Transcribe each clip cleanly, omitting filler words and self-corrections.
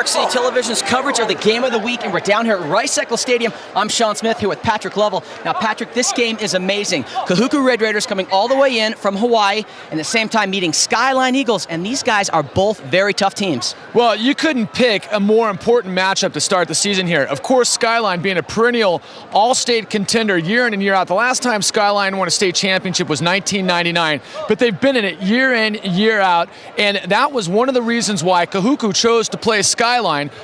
Park City Television's coverage of the game of the week, and we're down here at Eccles Stadium. I'm Sean Smith here with Patrick Lovell. Now, Patrick, this game is amazing. Kahuku Red Raiders coming all the way in from Hawaii, and at the same time meeting Skyline Eagles, and these guys are both very tough teams. Well, you couldn't pick a more important matchup to start the season here. Of course, Skyline being a perennial all-state contender year in and year out. The last time Skyline won a state championship was 1999, but they've been in it year in, year out, and that was one of the reasons why Kahuku chose to play Skyline,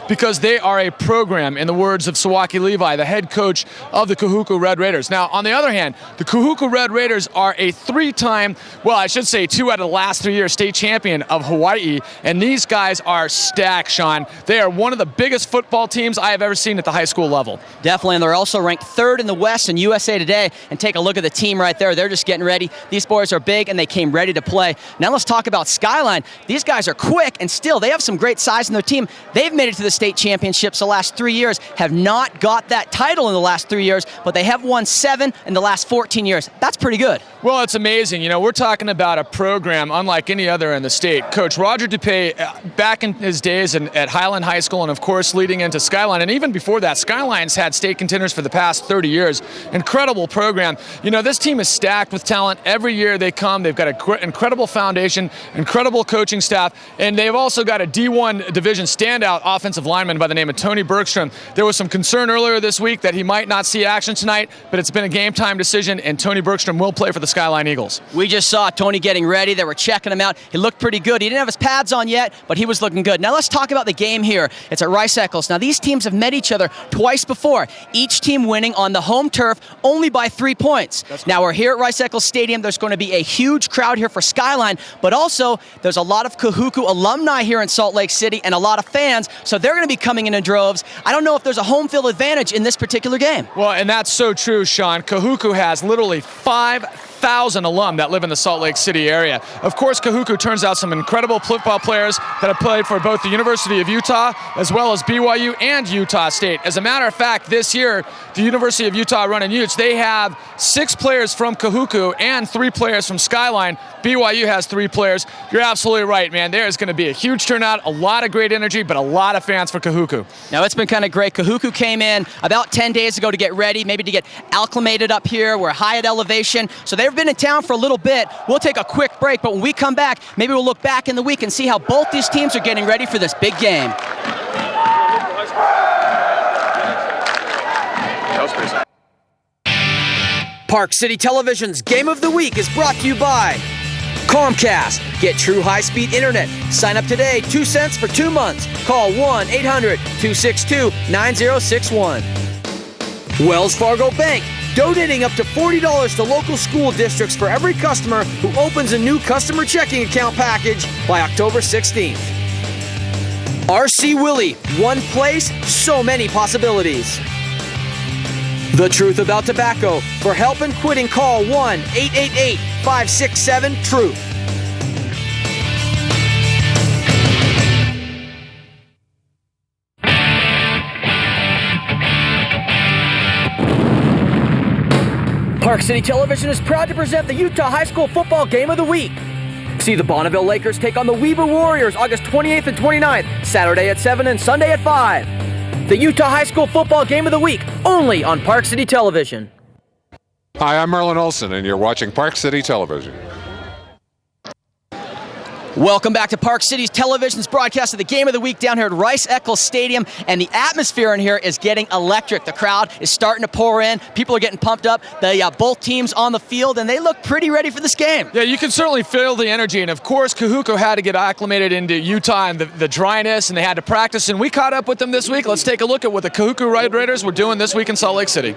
because they are a program, in the words of Sawaki Levi, the head coach of the Kahuku Red Raiders. Now, on the other hand, the Kahuku Red Raiders are a three-time, well, I should say 2 out of the last 3 years, state champion of Hawaii, and these guys are stacked, Sean. They are one of the biggest football teams I have ever seen at the high school level. Definitely, and they're also ranked 3rd in the West in USA Today, and take a look at the team right there. They're just getting ready. These boys are big, and they came ready to play. Now let's talk about Skyline. These guys are quick, and still, they have some great size in their team. They've made it to the state championships the last 3 years, have not got that title in the last 3 years, but they have won 7 in the last 14 years. That's pretty good. Well, it's amazing. You know, we're talking about a program unlike any other in the state. Coach Roger DuPay, back in his days at Highland High School, and of course leading into Skyline, and even before that, Skyline's had state contenders for the past 30 years. Incredible program. You know, this team is stacked with talent. Every year they come, they've got an incredible foundation, incredible coaching staff, and they've also got a D1 division standout offensive lineman by the name of Tony Bergstrom. There was some concern earlier this week that he might not see action tonight, but it's been a game time decision, and Tony Bergstrom will play for the Skyline Eagles. We just saw Tony getting ready. They were checking him out. He looked pretty good. He didn't have his pads on yet, but he was looking good. Now let's talk about the game here. It's at Eccles. Now these teams have met each other twice before, each team winning on the home turf only by 3 points. Now we're here at Eccles Stadium. There's going to be a huge crowd here for Skyline, but also there's a lot of Kahuku alumni here in Salt Lake City and a lot of fans, so they're going to be coming in droves. I don't know if there's a home field advantage in this particular game. Well, and that's so true, Sean. Kahuku has literally 5,000 alum that live in the Salt Lake City area. Of course, Kahuku turns out some incredible football players that have played for both the University of Utah as well as BYU and Utah State. As a matter of fact, this year, the University of Utah Runnin' Utes, they have 6 players from Kahuku and 3 players from Skyline. BYU has 3 players. You're absolutely right, man. There is going to be a huge turnout, a lot of great energy, but a lot of fans for Kahuku. Now, it's been kind of great. Kahuku came in about 10 days ago to get ready, maybe to get acclimated up here. We're high at elevation, so they've been in town for a little bit. We'll take a quick break, but when we come back, maybe we'll look back in the week and see how both these teams are getting ready for this big game. Park City Television's Game of the Week is brought to you by Comcast. Get true high-speed internet. Sign up today, 2 cents for 2 months. Call 1-800-262-9061. Wells Fargo Bank, donating up to $40 to local school districts for every customer who opens a new customer checking account package by October 16th. RC Willie, one place, so many possibilities. The Truth About Tobacco. For help and quitting, call 1-888-567-TRUTH. Park City Television is proud to present the Utah High School Football Game of the Week. See the Bonneville Lakers take on the Weber Warriors August 28th and 29th, Saturday at 7 and Sunday at 5. The Utah High School Football Game of the Week, only on Park City Television. Hi, I'm Merlin Olsen, and you're watching Park City Television. Welcome back to Park City's Television's broadcast of the Game of the Week down here at Eccles Stadium, and the atmosphere in here is getting electric. The crowd is starting to pour in. People are getting pumped up. Both teams on the field, and they look pretty ready for this game. Yeah, you can certainly feel the energy, and of course, Kahuku had to get acclimated into Utah and the dryness, and they had to practice, and we caught up with them this week. Let's take a look at what the Kahuku Red Raiders were doing this week in Salt Lake City.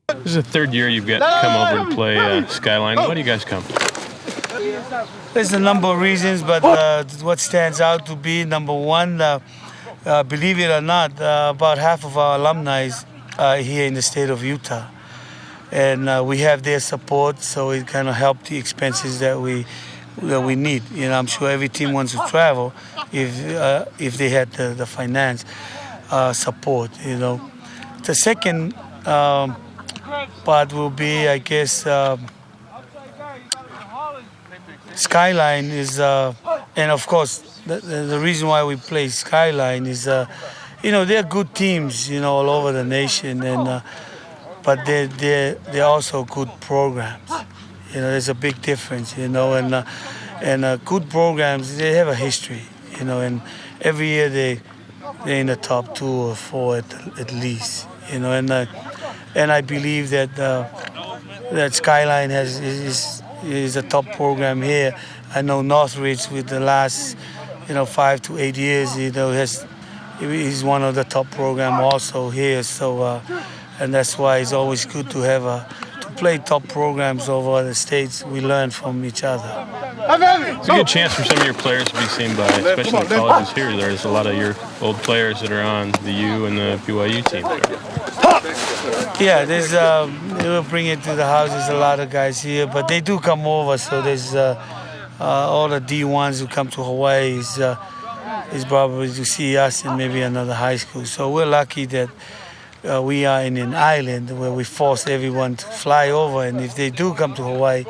This is the 3rd year you've come over to play Skyline. Why do you guys come? There's a number of reasons, but what stands out to be number one, believe it or not, about half of our alumni are here in the state of Utah. And we have their support, so it kind of helps the expenses that we need. You know, I'm sure every team wants to travel if they had the finance support, you know. The second part will be, I guess, Skyline is and of course, the reason why we play Skyline is, they're good teams, all over the nation, and but they're also good programs. There's a big difference, and good programs, they have a history, and every year they're in the top 2 or 4 at least, and I believe that Skyline is a top program here. I know Northridge with the last 5 to 8 years, he's one of the top program also here. So and that's why it's always good to have to play top programs over the states. We learn from each other. It's a good chance for some of your players to be seen by, especially the colleges here. There's a lot of your old players that are on the U and the BYU team. Yeah, they will bring it to the house. There's a lot of guys here, but they do come over. So there's all the D1s who come to Hawaii is probably to see us in maybe another high school. So we're lucky that we are in an island where we force everyone to fly over, and if they do come to Hawaii,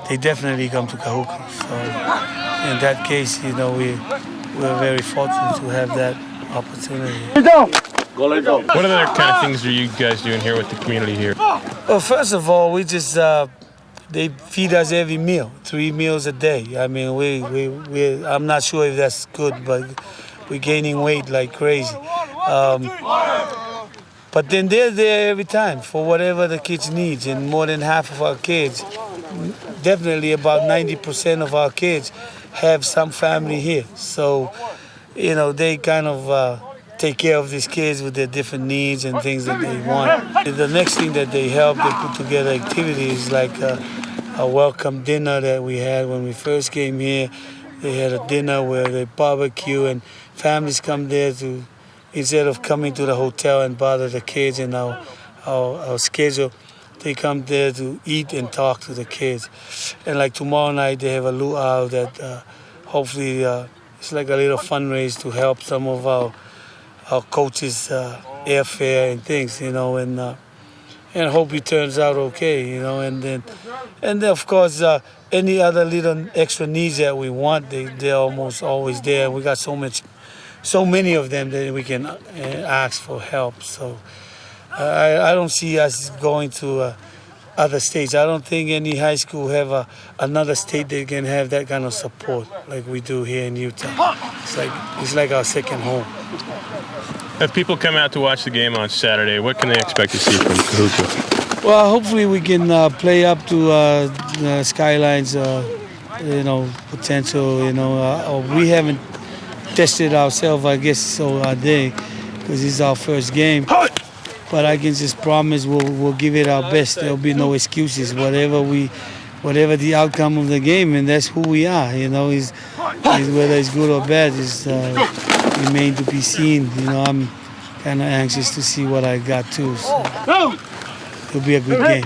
they definitely come to Kahuku. So in that case, we're very fortunate to have that opportunity. What other kind of things are you guys doing here with the community here? Well, first of all, we just they feed us every meal, 3 meals a day. I mean, I'm not sure if that's good, but we're gaining weight like crazy. But then they're there every time for whatever the kids need, and more than half of our kids, definitely about 90% of our kids, have some family here. So, they kind of take care of these kids with their different needs and things that they want. The next thing that they put together activities like a welcome dinner that we had when we first came here. They had a dinner where they barbecue, and families come there to, instead of coming to the hotel and bother the kids and our schedule, they come there to eat and talk to the kids. And like tomorrow night, they have a luau that hopefully it's like a little fundraise to help some of our coaches' airfare and things, and hope it turns out okay, and then of course any other little extra needs that we want, they're almost always there. We got so many of them that we can ask for help. So I don't see us going to other states. I don't think any high school have another state that can have that kind of support like we do here in Utah. It's like our second home. If people come out to watch the game on Saturday, what can they expect to see from Kahuku? Well, hopefully we can play up to Skyline's potential. We haven't tested ourselves, I guess, so are they, because it's our first game. But I can just promise we'll give it our best. There'll be no excuses. Whatever the outcome of the game, and that's who we are. Is whether it's good or bad is remain to be seen. I'm kind of anxious to see what I got too. So it'll be a good game.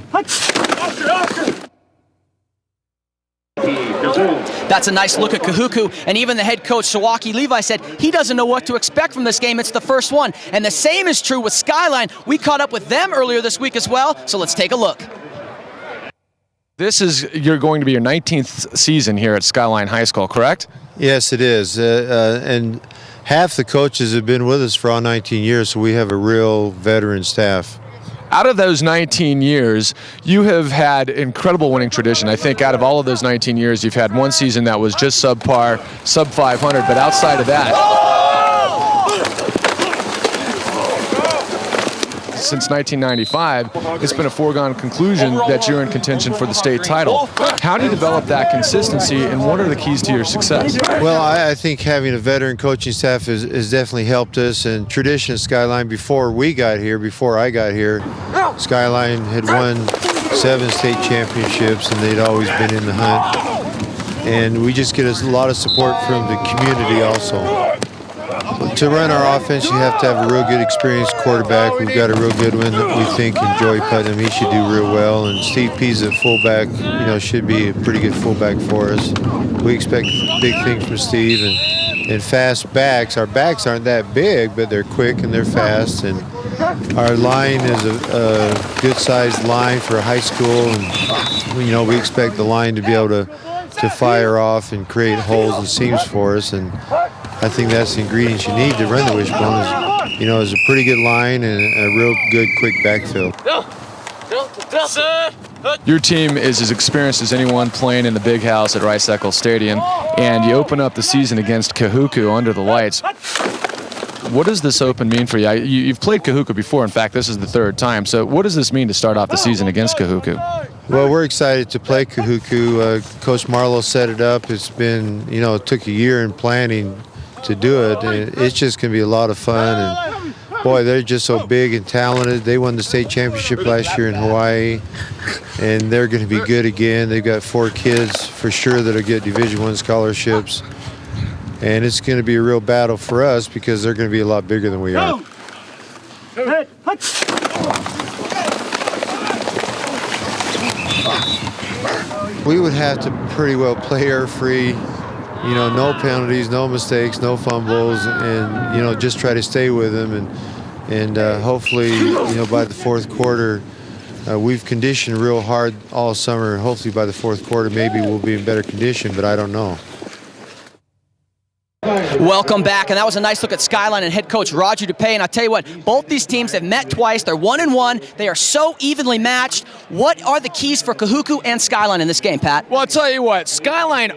That's a nice look at Kahuku, and even the head coach, Sawaki Levi, said he doesn't know what to expect from this game. It's the first one, and the same is true with Skyline. We caught up with them earlier this week as well, so let's take a look. You're going to be your 19th season here at Skyline High School, correct? Yes, it is, and half the coaches have been with us for all 19 years, so we have a real veteran staff. Out of those 19 years, you have had incredible winning tradition. I think out of all of those 19 years, you've had one season that was just subpar, sub 500, but outside of that, since 1995, it's been a foregone conclusion that you're in contention for the state title. How do you develop that consistency, and what are the keys to your success? Well, I think having a veteran coaching staff has definitely helped us, and tradition of Skyline before I got here, Skyline had won 7 state championships, and they'd always been in the hunt. And we just get a lot of support from the community also. To run our offense, you have to have a real good experienced quarterback. We've got a real good one that we think in Joey Putnam. He should do real well. And Steve Pease at fullback, should be a pretty good fullback for us. We expect big things from Steve and fast backs. Our backs aren't that big, but they're quick and they're fast. And our line is a good-sized line for a high school. And, we expect the line to be able to to fire off and create holes and seams for us. And I think that's the ingredients you need to run the wishbone. Is a pretty good line and a real good quick backfill. Your team is as experienced as anyone playing in the big house at Eccles Stadium, and you open up the season against Kahuku under the lights. What does this open mean for you? You've played Kahuku before. In fact, this is the third time. So what does this mean to start off the season against Kahuku? Well, we're excited to play Kahuku. Coach Marlowe set it up. It's been, it took a year in planning to do it. And it's just going to be a lot of fun. And boy, they're just so big and talented. They won the state championship last year in Hawaii, and they're going to be good again. They've got 4 kids for sure that'll get Division I scholarships. And it's going to be a real battle for us because they're going to be a lot bigger than we are. We would have to pretty well play air-free, no penalties, no mistakes, no fumbles, and, just try to stay with them. And hopefully, by the fourth quarter, we've conditioned real hard all summer. Hopefully by the fourth quarter, maybe we'll be in better condition, but I don't know. Welcome back, and that was a nice look at Skyline and head coach Roger Dupay. And I'll tell you what, both these teams have met twice. They're 1-1. They are so evenly matched. What are the keys for Kahuku and Skyline in this game, Pat? Well, I'll tell you what, Skyline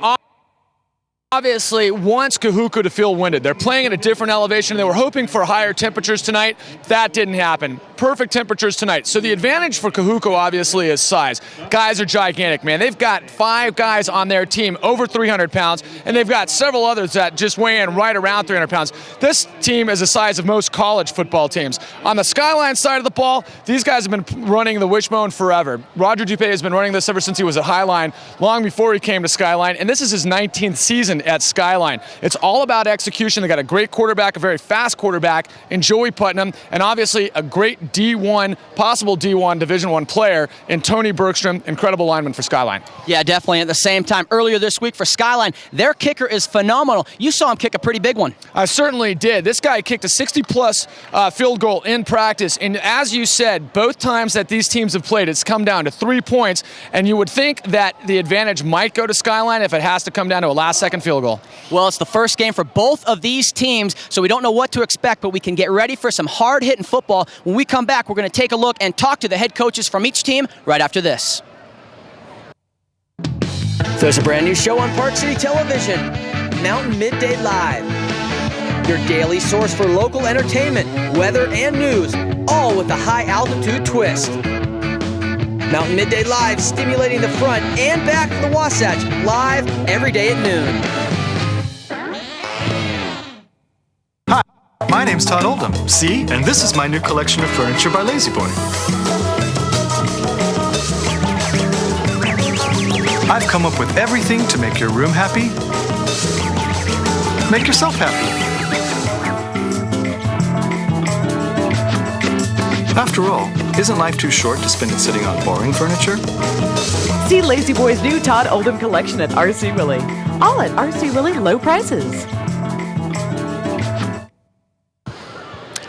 obviously wants Kahuku to feel winded. They're playing at a different elevation. They were hoping for higher temperatures tonight. That didn't happen. Perfect temperatures tonight. So the advantage for Kahuku obviously is size. Guys are gigantic, man. They've got 5 guys on their team over 300 pounds, and they've got several others that just weigh in right around 300 pounds. This team is the size of most college football teams. On the Skyline side of the ball, these guys have been running the wishbone forever. Roger Dupay has been running this ever since he was at Highline, long before he came to Skyline, and this is his 19th season at Skyline. It's all about execution. They got a great quarterback, a very fast quarterback in Joey Putnam, and obviously a great D1, possible D1 Division I player in Tony Bergstrom, incredible lineman for Skyline. Yeah, definitely. At the same time, earlier this week for Skyline, their kicker is phenomenal. You saw him kick a pretty big one. I certainly did. This guy kicked a 60-plus field goal in practice, and as you said, both times that these teams have played, it's come down to 3 points, and you would think that the advantage might go to Skyline if it has to come down to a last-second field goal. Well, it's the first game for both of these teams, so we don't know what to expect, but we can get ready for some hard-hitting football. When we come back, we're going to take a look and talk to the head coaches from each team right after this. There's a brand new show on Park City Television, Mountain Midday Live. Your daily source for local entertainment, weather, and news, all with a high-altitude twist. Mountain Midday Live, stimulating the front and back of the Wasatch, live every day at noon. My name's Todd Oldham, see? And this is my new collection of furniture by Lazy Boy. I've come up with everything to make your room happy. Make yourself happy. After all, isn't life too short to spend it sitting on boring furniture? See Lazy Boy's new Todd Oldham collection at RC Willey. All at RC Willey low prices.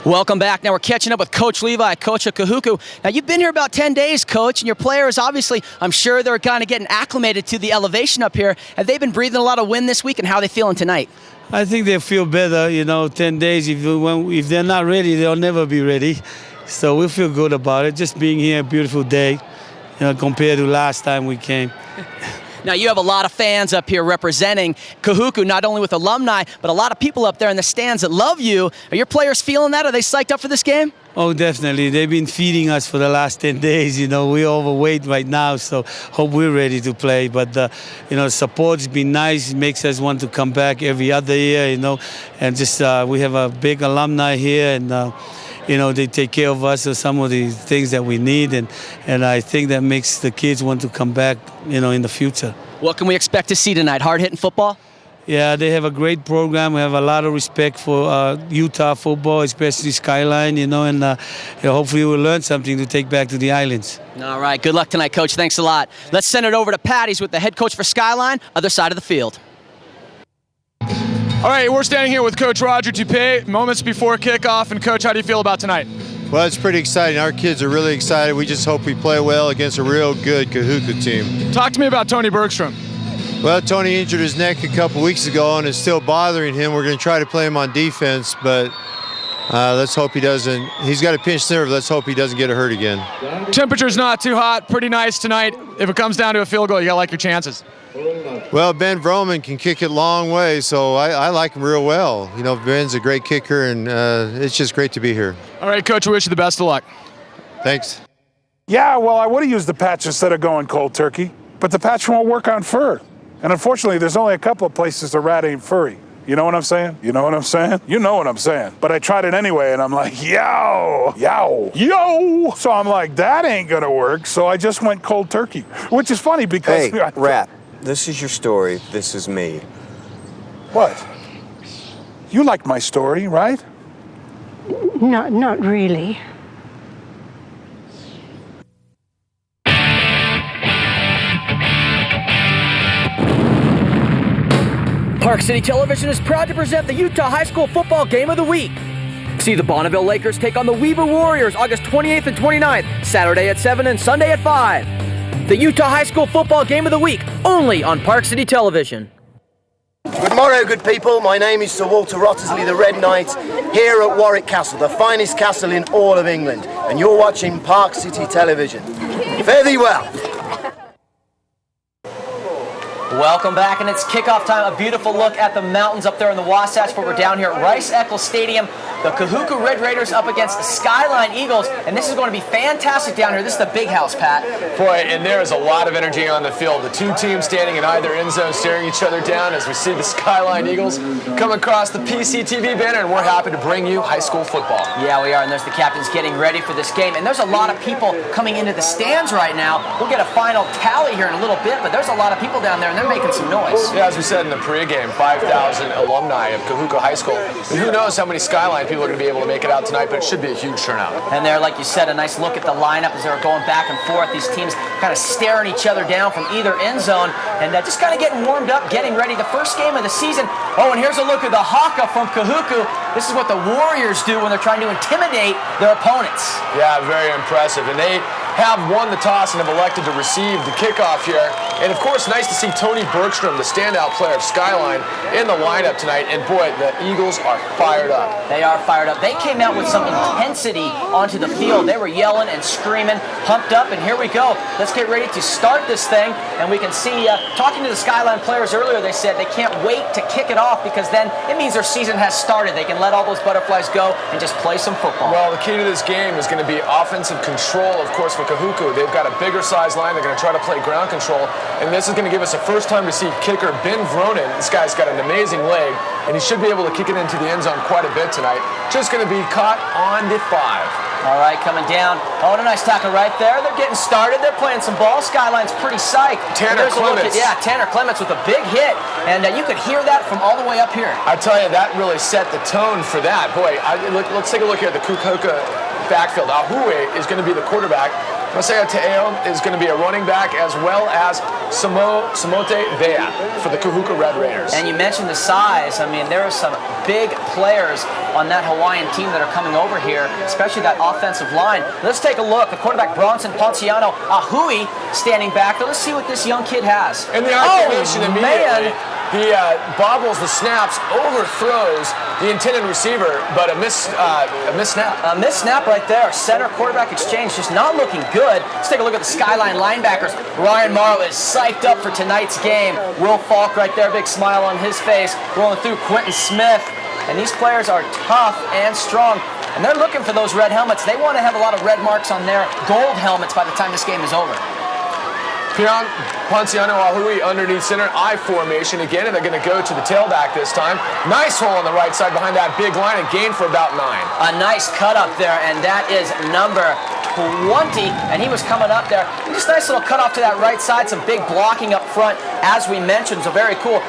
Welcome back. Now we're catching up with Coach Levi, coach of Kahuku. Now you've been here about 10 days, Coach, and your players obviously, I'm sure they're kind of getting acclimated to the elevation up here. Have they been breathing a lot of wind this week, and how are they feeling tonight? I think they feel better, 10 days. If they're not ready, they'll never be ready. So we feel good about it. Just being here, a beautiful day, compared to last time we came. Now, you have a lot of fans up here representing Kahuku, not only with alumni, but a lot of people up there in the stands that love you. Are your players feeling that? Are they psyched up for this game? Oh, definitely. They've been feeding us for the last 10 days. We're overweight right now, so hope we're ready to play. But, support's been nice. It makes us want to come back every other year, And just we have a big alumni here, and they take care of us with some of the things that we need, and I think that makes the kids want to come back, in the future. What can we expect to see tonight? Hard-hitting football? Yeah, they have a great program. We have a lot of respect for Utah football, especially Skyline, and hopefully we'll learn something to take back to the islands. All right, good luck tonight, Coach. Thanks a lot. Let's send it over to Patty's with the head coach for Skyline, other side of the field. All right, we're standing here with Coach Roger Dupay, moments before kickoff. And, Coach, how do you feel about tonight? Well, it's pretty exciting. Our kids are really excited. We just hope we play well against a real good Kahuku team. Talk to me about Tony Bergstrom. Well, Tony injured his neck a couple weeks ago and it's still bothering him. We're going to try to play him on defense, but let's hope he doesn't. He's got a pinched nerve. Let's hope he doesn't get hurt again. Temperature's not too hot, pretty nice tonight. If it comes down to a field goal, you gotta like your chances. Well, Ben Vroman can kick it a long way, so I like him real well. You know, Ben's a great kicker, and it's just great to be here. All right, Coach, we wish you the best of luck. Thanks. Yeah, well, I would have used the patch instead of going cold turkey, but the patch won't work on fur. And unfortunately, there's only a couple of places the rat ain't furry. You know what I'm saying? You know what I'm saying? You know what I'm saying. But I tried it anyway, and I'm like, yow, yow, yo. So I'm like, that ain't gonna work. So I just went cold turkey, which is funny because... Hey, rat, this is your story. This is me. What? You like my story, right? Not really. Park City Television is proud to present the Utah High School Football Game of the Week. See the Bonneville Lakers take on the Weber Warriors August 28th and 29th, Saturday at 7 and Sunday at 5. The Utah High School Football Game of the Week, only on Park City Television. Good morrow, good people. My name is Sir Walter Wrottesley, the Red Knight, here at Warwick Castle, the finest castle in all of England. And you're watching Park City Television. Fare thee well. Welcome back, and it's kickoff time. A beautiful look at the mountains up there in the Wasatch, but we're down here at Eccles Stadium. The Kahuku Red Raiders up against the Skyline Eagles, and this is going to be fantastic down here. This is the big house, Pat. Boy, and there is a lot of energy on the field. The two teams standing in either end zone staring each other down as we see the Skyline Eagles come across the PCTV banner, and we're happy to bring you high school football. Yeah, we are, and there's the captains getting ready for this game, and there's a lot of people coming into the stands right now. We'll get a final tally here in a little bit, but there's a lot of people down there, and they're making some noise. Yeah, as we said in the pregame, 5,000 alumni of Kahuku High School. And who knows how many Skyline people are going to be able to make it out tonight, but it should be a huge turnout. And there, like you said, a nice look at the lineup as they were going back and forth. These teams kind of staring each other down from either end zone and just kind of getting warmed up, getting ready. The first game of the season. Oh, and here's a look at the Haka from Kahuku. This is what the Warriors do when they're trying to intimidate their opponents. Yeah, very impressive. And they have won the toss and have elected to receive the kickoff here. And of course, nice to see Tony Bergstrom, the standout player of Skyline, in the lineup tonight. And boy, the Eagles are fired up. They are fired up. They came out with some intensity onto the field. They were yelling and screaming, pumped up, and here we go. Let's get ready to start this thing. And we can see, talking to the Skyline players earlier, they said they can't wait to kick it off because then it means their season has started. They can let all those butterflies go and just play some football. Well, the key to this game is going to be offensive control, of course, for Kahuku. They've got a bigger size line. They're going to try to play ground control. And this is going to give us a first time to see kicker Ben Vronin. This guy's got an amazing leg, and he should be able to kick it into the end zone quite a bit tonight. Just going to be caught on the 5. All right, coming down. Oh, and a nice tackle right there. They're getting started. They're playing some ball. Skyline's pretty psyched. Tanner Clements. Tanner Clements with a big hit. And you could hear that from all the way up here. I tell you, that really set the tone for that. Boy, let's take a look here at the Kahuku backfield. Ahue is going to be the quarterback. Masaya Te'eo is going to be a running back, as well as Samote Vea for the Kahuku Red Raiders. And you mentioned the size. I mean, there are some big players on that Hawaiian team that are coming over here, especially that offensive line. Let's take a look. The quarterback, Bronson Ponciano Ahui, standing back. Let's see what this young kid has. And the activation immediately. Man. He bobbles the snaps, overthrows the intended receiver, but a missed snap. A missed snap right there. Center quarterback exchange just not looking good. Let's take a look at the Skyline linebackers. Ryan Morrow is psyched up for tonight's game. Will Falk right there, big smile on his face. Rolling through Quentin Smith. And these players are tough and strong. And they're looking for those red helmets. They want to have a lot of red marks on their gold helmets by the time this game is over. Pion Ponciano Ahui underneath center, I formation again, and they're going to go to the tailback this time. Nice hole on the right side behind that big line, and gain for about 9. A nice cut up there, and that is number 20, and he was coming up there. Just nice little cut off to that right side, some big blocking up front, as we mentioned, so very cool.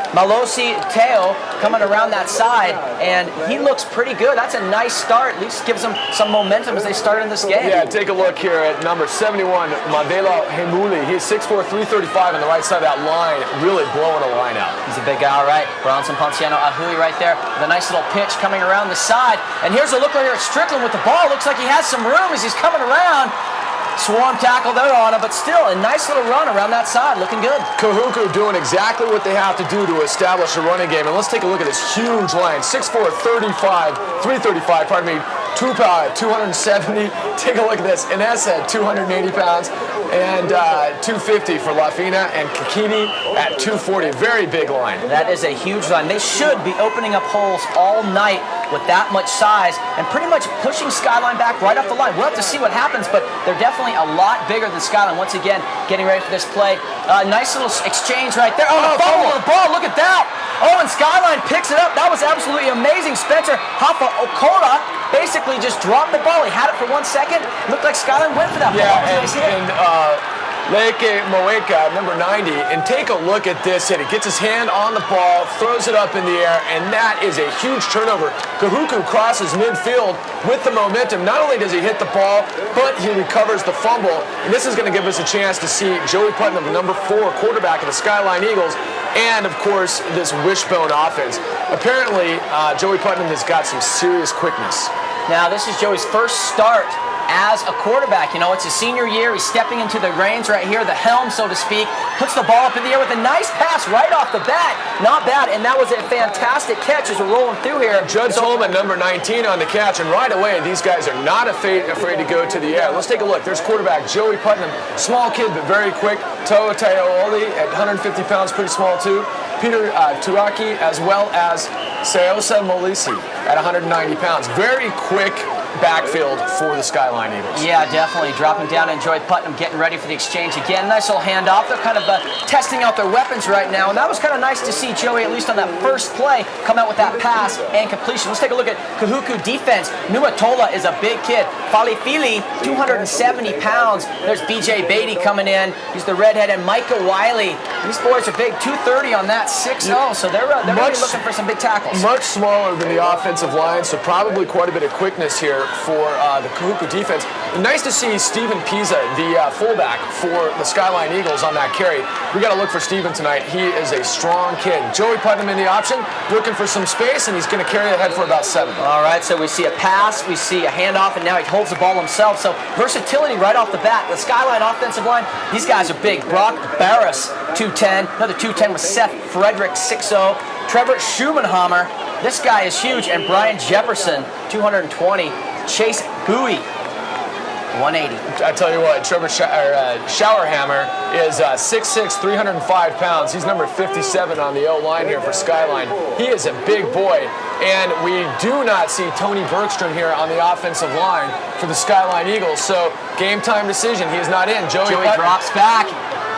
Malosi Teo coming around that side, and he looks pretty good. That's a nice start. At least gives them some momentum as they start in this game. Yeah, take a look here at number 71, Mavela Hemuli. He's 6'4", 335 on the right side of that line, really blowing a line out. He's a big guy, all right. Bronson Ponciano Ahui right there with a nice little pitch coming around the side. And here's a look right here at Strickland with the ball. Looks like he has some room as he's coming around. swarm tackle there on him, but still a nice little run around that side, looking good. Kahuku doing exactly what they have to do to establish a running game. And let's take a look at this huge line. 6'4", 335, pardon me, 270. Take a look at this. Inessa at 280 pounds and 250 for Lafina, and Kikini at 240. Very big line. That is a huge line. They should be opening up holes all night with that much size and pretty much pushing Skyline back right off the line. We'll have to see what happens, but they're definitely a lot bigger than Skyline. Once again, getting ready for this play. Nice little exchange right there. Oh, the fumble of the ball. Look at that. Oh, and Skyline picks it up. That was absolutely amazing. Spencer Hafa-Okora basically just dropped the ball. He had it for 1 second. Looked like Skyline went for that ball. Yeah, and Leke Moeka, number 90, and take a look at this hit. He gets his hand on the ball, throws it up in the air, and that is a huge turnover. Kahuku crosses midfield with the momentum. Not only does he hit the ball, but he recovers the fumble. And this is going to give us a chance to see Joey Putnam, the number 4 quarterback of the Skyline Eagles, and, of course, this wishbone offense. Apparently, Joey Putnam has got some serious quickness. Now, this is Joey's first start as a quarterback. You know, it's his senior year. He's stepping into the reins right here, the helm, so to speak. Puts the ball up in the air with a nice pass right off the bat. Not bad, and that was a fantastic catch as we're rolling through here. Judd Tolman, number 19, on the catch, and right away, these guys are not afraid to go to the air. Let's take a look. There's quarterback Joey Putnam, small kid, but very quick. Toa Taioli at 150 pounds, pretty small too. Peter Tuaki, as well as Seosa Molisi at 190 pounds. Very quick backfield for the Skyline Eagles. Yeah, definitely. Dropping down and Joey Putnam getting ready for the exchange again. Nice little handoff. They're kind of testing out their weapons right now, and that was kind of nice to see Joey, at least on that first play, come out with that pass and completion. Let's take a look at Kahuku defense. Nuatola is a big kid. Falifili, 270 pounds. There's BJ Beatty coming in. He's the redhead, and Micah Wiley. These boys are big, 230 on that 6'0", so they're really looking for some big tackles. Much smaller than the offensive line, so probably quite a bit of quickness here for the Kahuku defense. Nice to see Steven Pisa, the fullback for the Skyline Eagles, on that carry. We got to look for Steven tonight. He is a strong kid. Joey Putnam in the option, looking for some space, and he's going to carry ahead for about 7. All right, so we see a pass, we see a handoff, and now he holds the ball himself. So versatility right off the bat. The Skyline offensive line, these guys are big. Brock Barris, 210. Another 210 with Seth Frederick, 6'0". Trevor Schumanhammer, this guy is huge. And Brian Jefferson, 220. Chase Bowie, 180. I tell you what, Trevor Showerhammer is 6'6", 305 pounds. He's number 57 on the O-line here for Skyline. He is a big boy, and we do not see Tony Bergstrom here on the offensive line for the Skyline Eagles. So game time decision. He is not in. Joey drops back.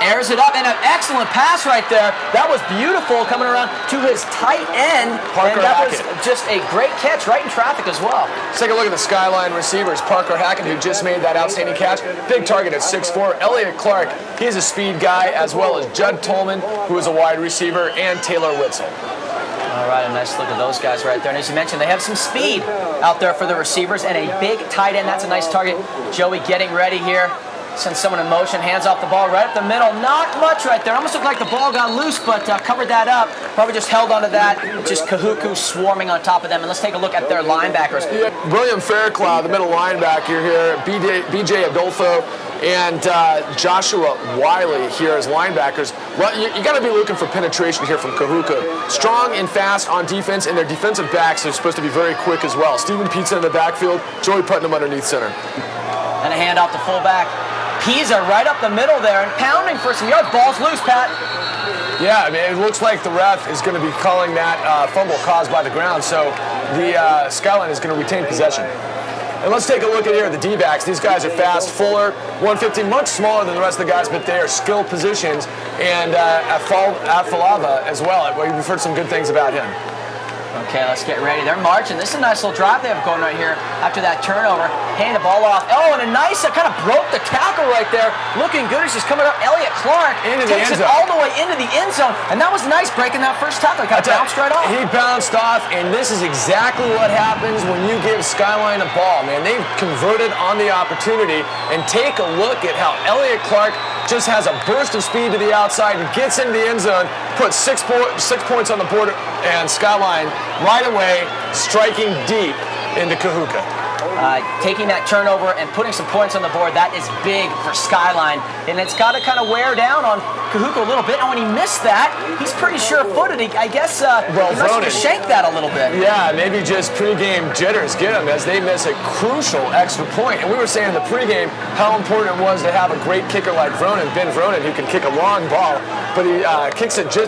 Airs it up, and an excellent pass right there. That was beautiful, coming around to his tight end. Parker and that Hackett. was just a great catch right in traffic as well. Let's take a look at the Skyline receivers. Parker Hackett, who just made that outstanding catch. Big target at 6'4". Elliott Clark, he's a speed guy, as well as Judd Tolman, who is a wide receiver, and Taylor Witzel. All right, a nice look at those guys right there. And as you mentioned, they have some speed out there for the receivers, and a big tight end. That's a nice target. Joey getting ready here. Sends someone in motion, hands off the ball right up the middle. Not much right there. Almost looked like the ball got loose, but covered that up. Probably just held onto that. Just Kahuku swarming on top of them. And let's take a look at their linebackers. William Fairclough, the middle linebacker here. BJ Adolfo and Joshua Wiley here as linebackers. Well, you got to be looking for penetration here from Kahuku. Strong and fast on defense, and their defensive backs are supposed to be very quick as well. Steven Pizza in the backfield, Joey Putnam underneath center. And a handoff to fullback. Pisa right up the middle there and pounding for some yards. Ball's loose, Pat. Yeah, I mean, it looks like the ref is going to be calling that fumble caused by the ground, so the Skyline is going to retain possession. And let's take a look at here the D-backs. These guys are fast. Fuller, 150, much smaller than the rest of the guys, but they are skilled positions. And Afalava as well. We've heard some good things about him. Okay, let's get ready. They're marching. This is a nice little drive they have going right here after that turnover. Handing the ball off. Oh, and a nice, kind of broke the tackle right there. Looking good. He's just coming up. Elliott Clark takes it all the way into the end zone. And that was nice breaking that first tackle. He kind of bounced right off. He bounced off, and this is exactly what happens when you give Skyline a ball, man. They've converted on the opportunity, and take a look at how Elliott Clark just has a burst of speed to the outside and gets into the end zone, puts 6 points on the board, and Skyline right away striking deep into Kahuku. taking that turnover and putting some points on the board, that is big for Skyline. And it's got to kind of wear down on Kahuku a little bit. And when he missed that, he's pretty sure-footed. I guess he must have shanked that a little bit. Yeah, maybe just pregame jitters get him as they miss a crucial extra point. And we were saying in the pregame how important it was to have a great kicker like Ben Vronin, who can kick a long ball, but he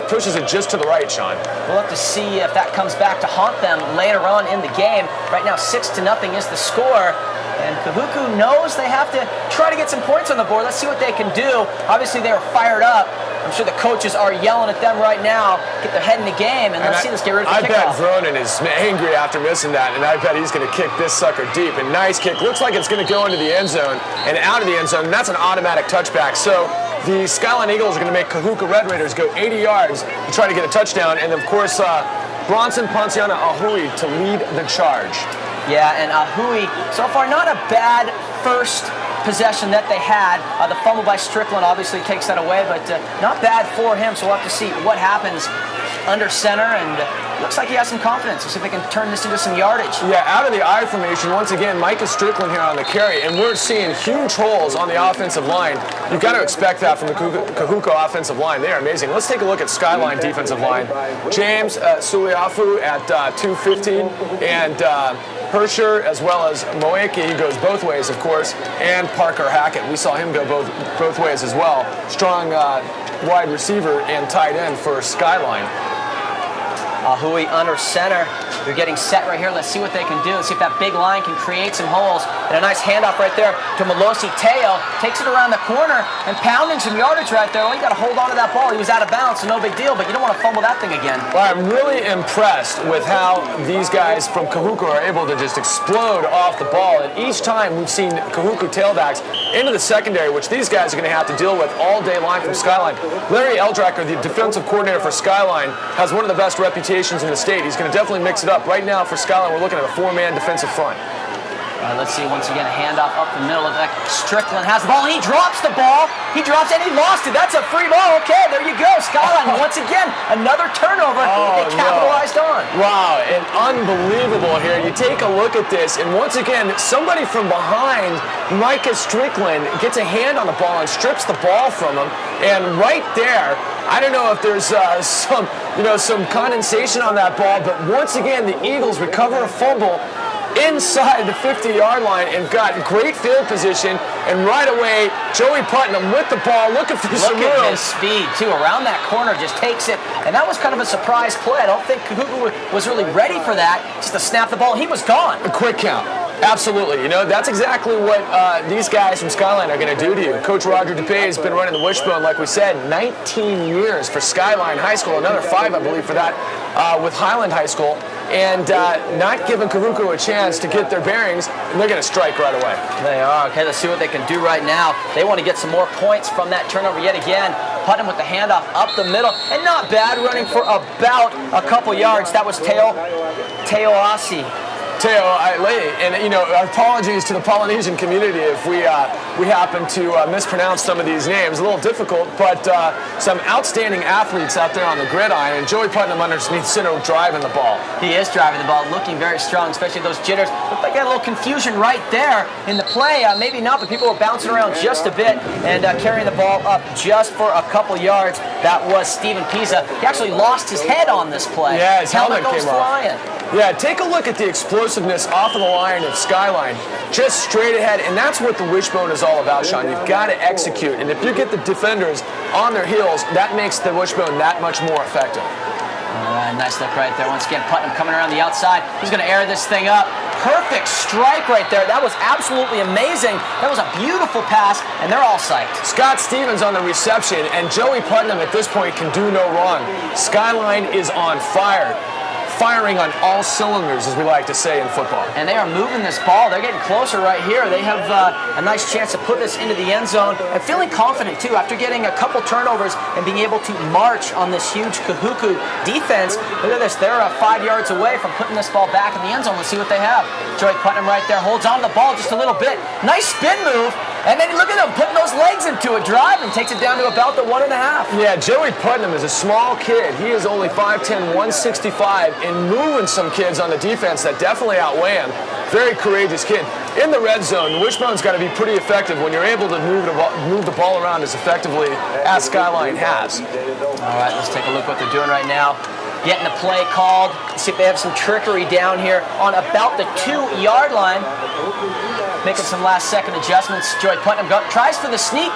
pushes it just to the right, Sean. We'll have to see if that comes back to haunt them later on in the game. Right now, 6-0 is the score. And Kahuku knows they have to try to get some points on the board. Let's see what they can do. Obviously, they were fired up. I'm sure the coaches are yelling at them right now. Get their head in the game, and let's see this get ready for kickoff. I bet Vronin is angry after missing that, and I bet he's going to kick this sucker deep. A nice kick. Looks like it's going to go into the end zone and out of the end zone, and that's an automatic touchback. So the Skyline Eagles are going to make Kahuku Red Raiders go 80 yards to try to get a touchdown, and of course, Bronson Ponciana Ahui to lead the charge. Yeah, and Ahui, so far not a bad first possession that they had. The fumble by Strickland obviously takes that away, but not bad for him, so we'll have to see what happens under center, and looks like he has some confidence. We'll see if they can turn this into some yardage. Yeah, out of the I formation, once again, Micah Strickland here on the carry, and we're seeing huge holes on the offensive line. You've got to expect that from the Kahuku offensive line. They are amazing. Let's take a look at Skyline defensive line. James Suliafu at 215, and Hersher, as well as Moeki, who goes both ways, of course, and Parker Hackett. We saw him go both ways as well. Strong wide receiver and tight end for Skyline. Ahui under center. They're getting set right here. Let's see what they can do. Let's see if that big line can create some holes. And a nice handoff right there to Melosi Teo. Takes it around the corner and pounding some yardage right there. Well, you got to hold on to that ball. He was out of bounds, so no big deal, but you don't want to fumble that thing again. Well, I'm really impressed with how these guys from Kahuku are able to just explode off the ball. And each time we've seen Kahuku tailbacks into the secondary, which these guys are going to have to deal with all day long from Skyline. Larry Eldracker, the defensive coordinator for Skyline, has one of the best reputations in the state. He's going to definitely mix it up. Right now for Skyline, we're looking at a 4-man defensive front. Let's see, once again, a handoff up the middle. Strickland has the ball. He drops the ball. He drops and he lost it. That's a free ball. Okay, there you go. Skyline, once again, another turnover they capitalized on. Wow, and unbelievable here. You take a look at this, and once again, somebody from behind, Micah Strickland, gets a hand on the ball and strips the ball from him. And right there, I don't know if there's some condensation on that ball, but once again, the Eagles recover a fumble inside the 50-yard line and got great field position, and right away Joey Putnam with the ball looking for some room. Look at his speed too, around that corner, just takes it, and that was kind of a surprise play. I don't think Kahuku was really ready for that, just to snap the ball. He was gone. A quick count. Absolutely. You know, that's exactly what these guys from Skyline are going to do to you. Coach Roger DuPay has been running the Wishbone, like we said, 19 years for Skyline High School, another 5, I believe, for that with Highland High School, and not giving Kahuku a chance to get their bearings, and they're going to strike right away. They are. Okay, let's see what they can do right now. They want to get some more points from that turnover yet again. Putnam with the handoff up the middle, and not bad, running for about a couple yards. That was Teo Asi. And apologies to the Polynesian community if we happen to mispronounce some of these names. A little difficult, but some outstanding athletes out there on the gridiron. And Joey Putnam underneath center driving the ball. He is driving the ball, looking very strong, especially those jitters. Looked like they had a little confusion right there in the play. Maybe not, but people were bouncing around just a bit and carrying the ball up just for a couple yards. That was Steven Pisa. He actually lost his head on this play. Yeah, his helmet goes came flying. off. Yeah, take a look at the explosiveness off of the line of Skyline. Just straight ahead, and that's what the Wishbone is all about, Sean. You've got to execute, and if you get the defenders on their heels, that makes the Wishbone that much more effective. All right, nice look right there. Once again, Putnam coming around the outside. He's going to air this thing up. Perfect strike right there. That was absolutely amazing. That was a beautiful pass, and they're all psyched. Scott Stevens on the reception, and Joey Putnam at this point can do no wrong. Skyline is on fire. Firing on all cylinders, as we like to say in football. And they are moving this ball. They're getting closer right here. They have a nice chance to put this into the end zone. And feeling confident, too, after getting a couple turnovers and being able to march on this huge Kahuku defense. Look at this. They're 5 yards away from putting this ball back in the end zone. Let's see what they have. Joey Putnam right there holds on to the ball just a little bit. Nice spin move. And then look at him putting those legs into it, driving, takes it down to about the 1.5. Yeah, Joey Putnam is a small kid. He is only 5'10", 165, and moving some kids on the defense that definitely outweigh him. Very courageous kid. In the red zone, the Wishbone's got to be pretty effective when you're able to move the ball around as effectively as Skyline has. All right, let's take a look what they're doing right now. Getting the play called. See if they have some trickery down here on about the 2-yard line. Making some last-second adjustments. Joey Putnam tries for the sneak.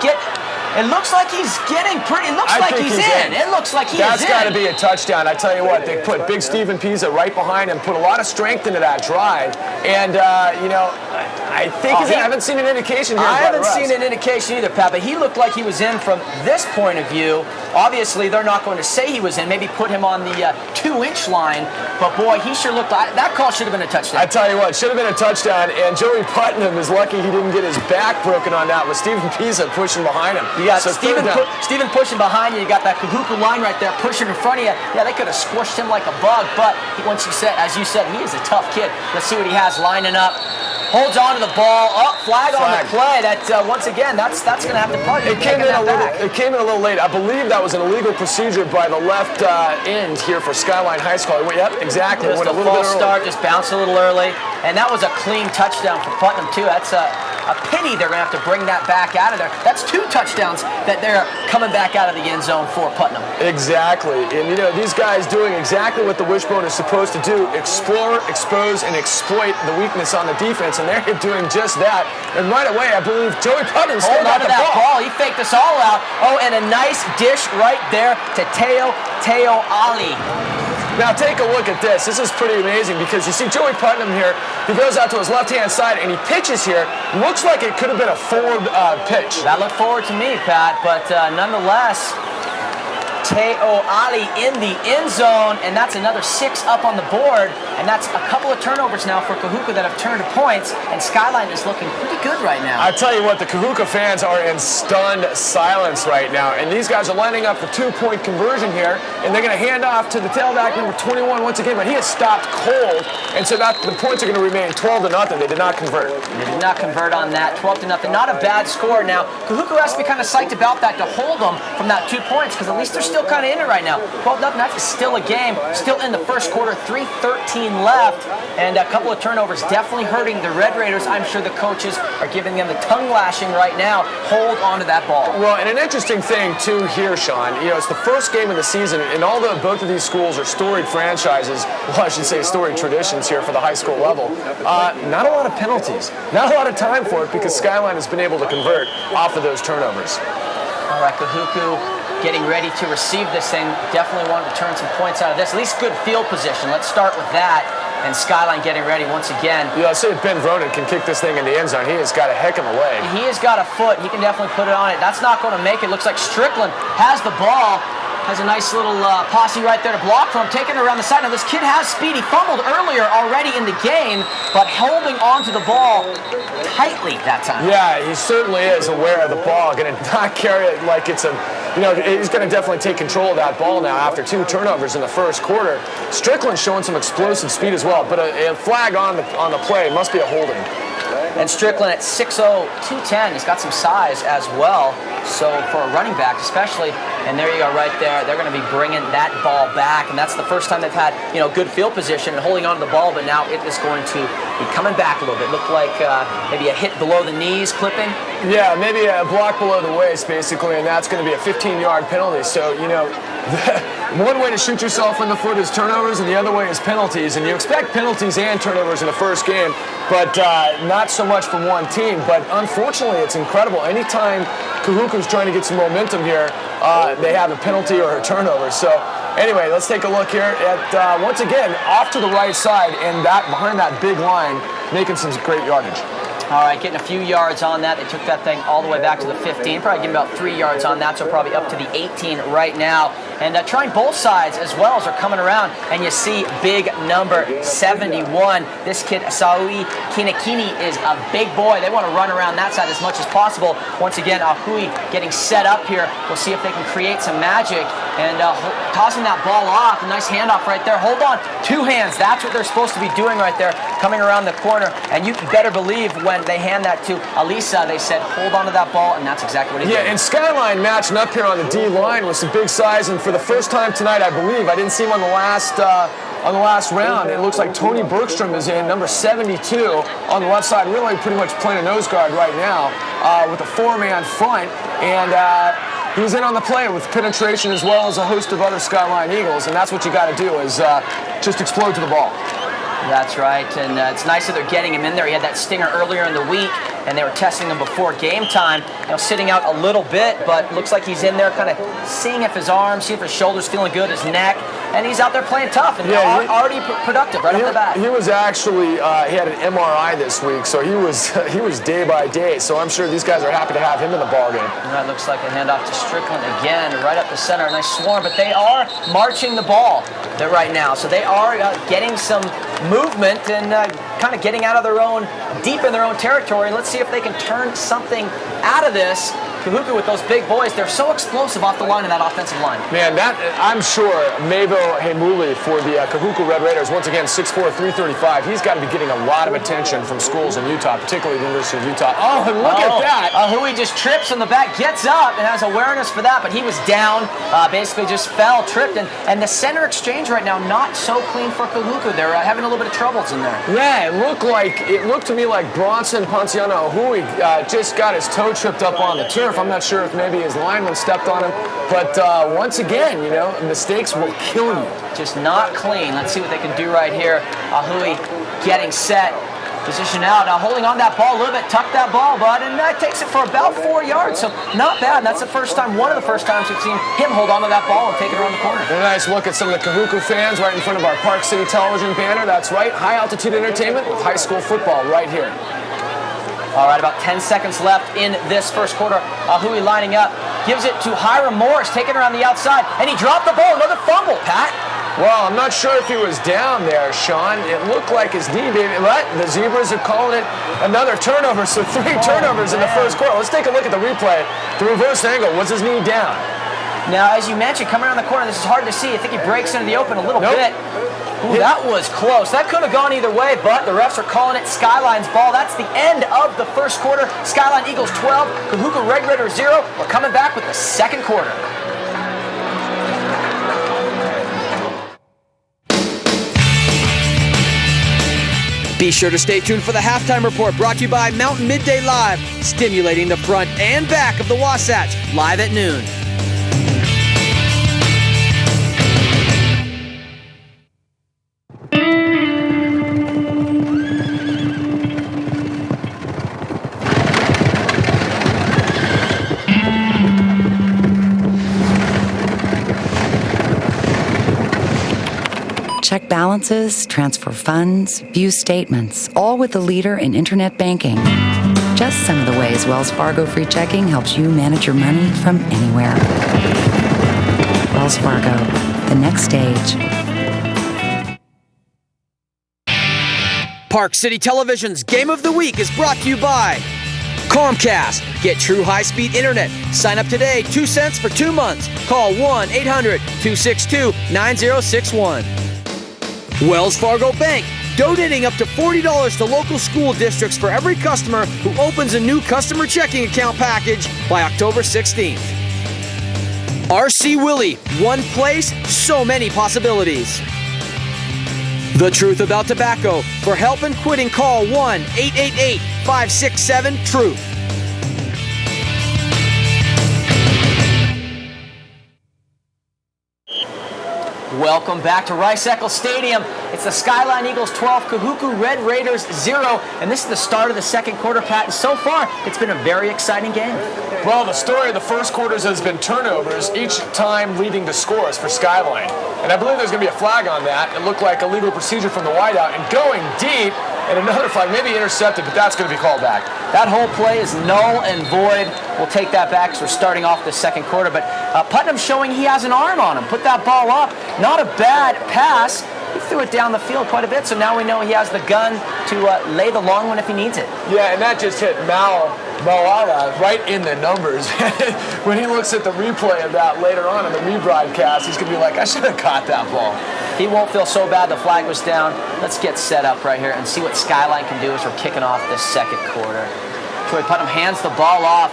It looks like he's getting pretty. It looks like he's in. It looks like he's in. That's got to be a touchdown. I tell you what, they put big Steven Pisa right behind him, put a lot of strength into that drive, and I think I haven't seen an indication here. I haven't seen an indication either, Pat, but he looked like he was in from this point of view. Obviously, they're not going to say he was in. Maybe put him on the 2-inch line, but boy, he sure looked like that call should have been a touchdown. I tell you what, should have been a touchdown, and Joey Putnam is lucky he didn't get his back broken on that with Steven Pisa pushing behind him. You got Steven pushing behind you. You got that Kahuku line right there pushing in front of you. Yeah, they could have squished him like a bug, but as you said, he is a tough kid. Let's see what he has lining up. Holds on to the ball. Flag on the play. That once again, that's going to have to punt. It came in a little late. I believe that was an illegal procedure by the left end here for Skyline High School. Yep, exactly. Just went a little false bit start, just bounced a little early, and that was a clean touchdown for Putnam too. That's a pity they're going to have to bring that back out of there. That's 2 touchdowns that they're coming back out of the end zone for Putnam. Exactly. And, these guys doing exactly what the Wishbone is supposed to do, explore, expose, and exploit the weakness on the defense, and they're doing just that. And right away, I believe Joey Putnam still got the ball. He faked us all out. And a nice dish right there to Teo Ali. Now take a look at this. This is pretty amazing because you see Joey Putnam here. He goes out to his left-hand side and he pitches here. Looks like it could have been a forward pitch. That looked forward to me, Pat, but nonetheless, Teo Ali in the end zone, and that's another 6 up on the board, and that's a couple of turnovers now for Kahuku that have turned to points, and Skyline is looking pretty good right now. I tell you what, the Kahuku fans are in stunned silence right now, and these guys are lining up for 2-point conversion here, and they're going to hand off to the tailback number 21 once again, but he has stopped cold, and so the points are going to remain 12-0. They did not convert. They did not convert on that, 12-0. Not a bad score. Now, Kahuku has to be kind of psyched about that to hold them from that 2 points, because at least they're still kind of in it right now. 12-0, that's still a game. Still in the first quarter, 3:13 left, and a couple of turnovers definitely hurting the Red Raiders. I'm sure the coaches are giving them the tongue lashing right now. Hold on to that ball. Well, and an interesting thing too here, Sean, it's the first game of the season, and although both of these schools are storied franchises, well, I should say storied traditions here for the high school level, not a lot of penalties, not a lot of time for it because Skyline has been able to convert off of those turnovers. All right, Kahuku getting ready to receive this thing. Definitely wanted to turn some points out of this. At least good field position. Let's start with that. And Skyline getting ready once again. Yeah, I'll say if Ben Vronin can kick this thing in the end zone, he has got a heck of a leg. He has got a foot. He can definitely put it on it. That's not going to make it. Looks like Strickland has the ball. Has a nice little posse right there to block from, taking it around the side. Now this kid has speed. He fumbled earlier already in the game, but holding onto the ball tightly that time. Yeah, he certainly is aware of the ball. Going to not carry it like it's a, he's going to definitely take control of that ball now after 2 turnovers in the first quarter. Strickland's showing some explosive speed as well, but a flag on the play must be a holding. And Strickland at 6'0", 210. He's got some size as well. So for a running back especially, and there you go right there. They're going to be bringing that ball back, and that's the first time they've had good field position and holding on to the ball, but now it is going to be coming back a little bit. Looked like maybe a hit below the knees clipping. Yeah, maybe a block below the waist basically, and that's going to be a 15-yard penalty. So, one way to shoot yourself in the foot is turnovers, and the other way is penalties. And you expect penalties and turnovers in the first game, but not so much from one team. But unfortunately, it's incredible. Anytime Kahuku's trying to get some momentum here, they have a penalty or a turnover. So anyway, let's take a look here at, once again, off to the right side, and behind that big line, making some great yardage. All right, getting a few yards on that. They took that thing all the way back to the 15. Probably getting about 3 yards on that, so probably up to the 18 right now. And trying both sides as well as they're coming around. And you see big number 71. This kid, Asaui Kinekini, is a big boy. They want to run around that side as much as possible. Once again, Ahui getting set up here. We'll see if they can create some magic. And tossing that ball off. A nice handoff right there. Hold on. 2 hands. That's what they're supposed to be doing right there. Coming around the corner. And you better believe when they hand that to Alisa, they said, hold on to that ball, and that's exactly what he did. Yeah, and Skyline matching up here on the D-line with some big size, and for the first time tonight, I believe, I didn't see him on the last on the last round. It looks like Tony Bergstrom is in, number 72 on the left side, really pretty much playing a nose guard right now with a 4-man front. And he's in on the play with penetration as well as a host of other Skyline Eagles, and that's what you got to do is just explode to the ball. That's right, and it's nice that they're getting him in there. He had that stinger earlier in the week, and they were testing him before game time. Sitting out a little bit, but looks like he's in there kind of seeing if his arms, see if his shoulder's feeling good, his neck, and he's out there playing tough and already productive right off the bat. He was actually, he had an MRI this week, so he was day by day, so I'm sure these guys are happy to have him in the ballgame. And that looks like a handoff to Strickland again, right up the center, a nice swarm, but they are marching the ball right now, so they are getting some movement and kind of getting out of their own, deep in their own territory. Let's see if they can turn something out of this. Kahuku with those big boys, they're so explosive off the line in that offensive line. Man, I'm sure Mavo Hemuli for the Kahuku Red Raiders, once again 6'4", 335, he's got to be getting a lot of attention from schools in Utah, particularly the University of Utah. Oh, and look at that! Hui just trips on the back, gets up and has awareness for that, but he was down, basically just fell, tripped, and the center exchange right now not so clean for Kahuku. They're having a little bit of troubles in there. Yeah, it looked to me like Bronson Ponciano Hui just got his toe tripped up on the turf. I'm not sure if maybe his lineman stepped on him, but once again, mistakes will kill you. Just not clean. Let's see what they can do right here. Hui getting set, position out, now holding on that ball a little bit, tuck that ball, bud, and that takes it for about 4 yards, so not bad. That's the first time, one of the first times we've seen him hold on to that ball and take it around the corner. A nice look at some of the Kahuku fans right in front of our Park City television banner. That's right, high altitude entertainment with high school football right here. All right, about 10 seconds left in this first quarter. Hui lining up, gives it to Hiram Morris, taking it around the outside, and he dropped the ball, another fumble, Pat. Well, I'm not sure if he was down there, Sean. It looked like his knee did. But the Zebras are calling it another turnover, so 3 turnovers in the first quarter. Let's take a look at the replay. The reverse angle, was his knee down? Now, as you mentioned, coming around the corner, this is hard to see. I think he breaks into the open a little bit. Ooh, that was close. That could have gone either way, but the refs are calling it Skyline's ball. That's the end of the first quarter. Skyline Eagles 12, Kahuku Red Raiders 0. We're coming back with the second quarter. Be sure to stay tuned for the halftime report brought to you by Mountain Midday Live, stimulating the front and back of the Wasatch, live at noon. Check balances, transfer funds, view statements, all with the leader in internet banking. Just some of the ways Wells Fargo Free Checking helps you manage your money from anywhere. Wells Fargo, the next stage. Park City Television's Game of the Week is brought to you by Comcast. Get true high-speed internet. Sign up today, 2 cents for 2 months. Call 1-800-262-9061. Wells Fargo Bank, donating up to $40 to local school districts for every customer who opens a new customer checking account package by October 16th. RC Willey, one place, so many possibilities. The truth about tobacco. For help and quitting, call 1-888-567-TRUTH. Welcome back to Eccles Stadium. It's the Skyline Eagles 12, Kahuku Red Raiders 0, and this is the start of the second quarter, Pat. And so far, it's been a very exciting game. Well, the story of the first quarters has been turnovers, each time leading to scores for Skyline. And I believe there's going to be a flag on that. It looked like a legal procedure from the wideout, and going deep, and another flag, maybe intercepted, but that's going to be called back. That whole play is null and void. We'll take that back because we're starting off the second quarter. But Putnam showing he has an arm on him. Put that ball up. Not a bad pass. He threw it down the field quite a bit, so now we know he has the gun to lay the long one if he needs it. Yeah, and that just hit Moala right in the numbers. When he looks at the replay of that later on in the rebroadcast, he's going to be like, I should have caught that ball. He won't feel so bad the flag was down. Let's get set up right here and see what Skyline can do as we're kicking off this second quarter. Troy Putnam hands the ball off.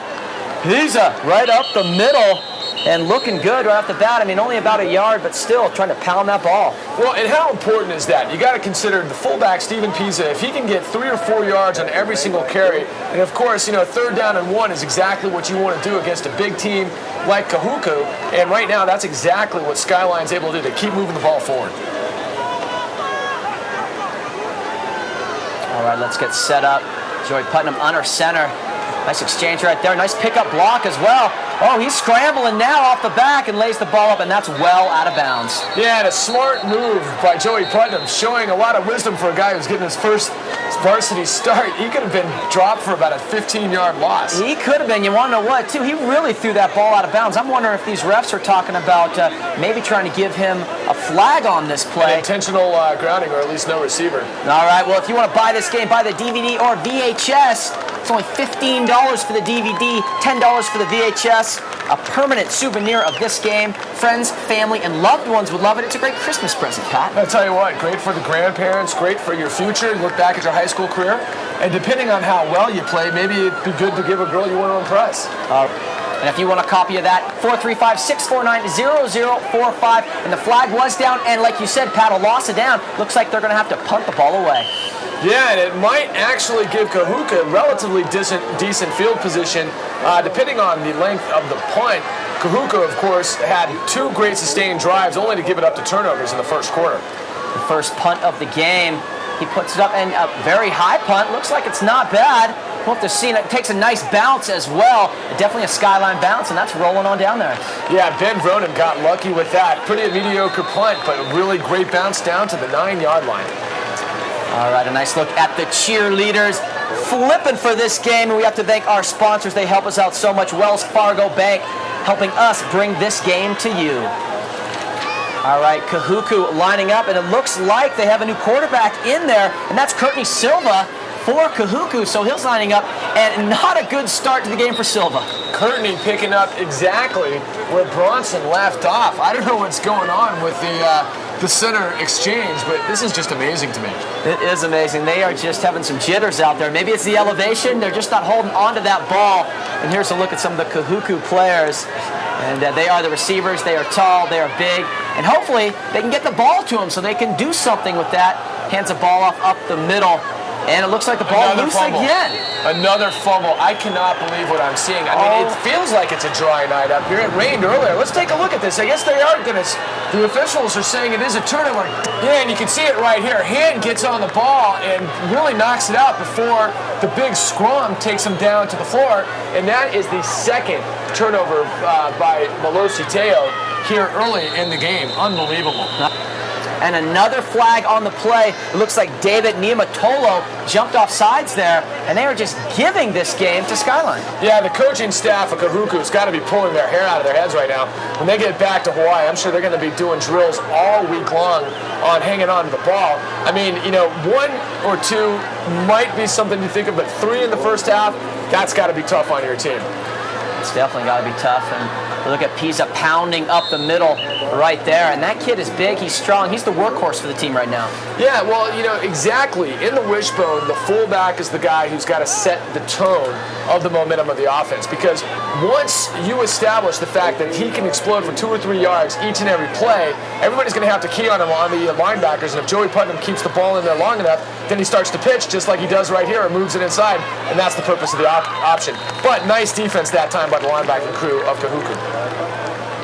He's right up the middle. and looking good right off the bat. I mean, only about a yard, but still trying to pound that ball. Well, and how important is that? You got to consider the fullback, Steven Pisa, if he can get 3 or 4 yards on every single carry, and of course, 3rd down and 1 is exactly what you want to do against a big team like Kahuku, and right now that's exactly what Skyline's able to do, to keep moving the ball forward. All right, let's get set up. Joey Putnam under center. Nice exchange right there. Nice pickup block as well. Oh, he's scrambling now off the back and lays the ball up, and that's well out of bounds. Yeah, and a smart move by Joey Putnam, showing a lot of wisdom for a guy who's getting his first varsity start. He could have been dropped for about a 15-yard loss. He could have been. You want to know what, too? He really threw that ball out of bounds. I'm wondering if these refs are talking about maybe trying to give him a flag on this play. An intentional grounding, or at least no receiver. All right, well, if you want to buy this game, buy the DVD or VHS. It's only $15 for the DVD, $10 for the VHS. A permanent souvenir of this game. Friends, family, and loved ones would love it. It's a great Christmas present, Pat. I'll tell you what, great for the grandparents, great for your future. You look back at your high school career, and depending on how well you play, maybe it'd be good to give a girl you want to impress. And if you want a copy of that, 435-649-0045. And the flag was down, and like you said, Pat, a loss of down. Looks like they're going to have to punt the ball away. Yeah, and it might actually give Kahuku a relatively decent field position, depending on the length of the punt. Kahuku, of course, had 2 great sustained drives, only to give it up to turnovers in the first quarter. The first punt of the game. He puts it up, and a very high punt. Looks like it's not bad. We'll have to see. It takes a nice bounce as well. Definitely a Skyline bounce, and that's rolling on down there. Yeah, Ben Vronin got lucky with that. Pretty mediocre punt, but a really great bounce down to the 9-yard line. All right, a nice look at the cheerleaders flipping for this game, and we have to thank our sponsors. They help us out so much. Wells Fargo Bank helping us bring this game to you. All right, Kahuku lining up, and it looks like they have a new quarterback in there, and that's Courtney Silva for Kahuku, so he's lining up, and not a good start to the game for Silva. Courtney picking up exactly where Bronson left off. I don't know what's going on with the center exchange, but this is just amazing to me. It is amazing. They are just having some jitters out there. Maybe it's the elevation. They're just not holding on to that ball. And here's a look at some of the Kahuku players. And they are the receivers. They are tall. They are big. And hopefully they can get the ball to them so they can do something with that. Hands the ball off up the middle. And it looks like the ball loose again. Another fumble. I cannot believe what I'm seeing. I mean, it feels like it's a dry night up here. It rained earlier. Let's take a look at this. I guess they are going to... The officials are saying it is a turnover. Yeah, and you can see it right here. Hand gets on the ball and really knocks it out before the big scrum takes him down to the floor. And that is the second turnover by Malosi Teo here early in the game. Unbelievable. And another flag on the play. It looks like David Niamatolo jumped off sides there, and they are just giving this game to Skyline. Yeah, the coaching staff of Kahuku has got to be pulling their hair out of their heads right now. When they get back to Hawaii, I'm sure they're going to be doing drills all week long on hanging on to the ball. I mean, 1 or 2 might be something you think of, but 3 in the first half, that's got to be tough on your team. It's definitely got to be tough. And look at Pisa pounding up the middle right there. And that kid is big. He's strong. He's the workhorse for the team right now. Yeah, well, exactly. In the wishbone, the fullback is the guy who's got to set the tone of the momentum of the offense. Because once you establish the fact that he can explode for 2 or 3 yards each and every play, everybody's going to have to key on him on the linebackers. And if Joey Putnam keeps the ball in there long enough, then he starts to pitch just like he does right here and moves it inside. And that's the purpose of the option. But nice defense that time by the linebacking crew of Kahuku.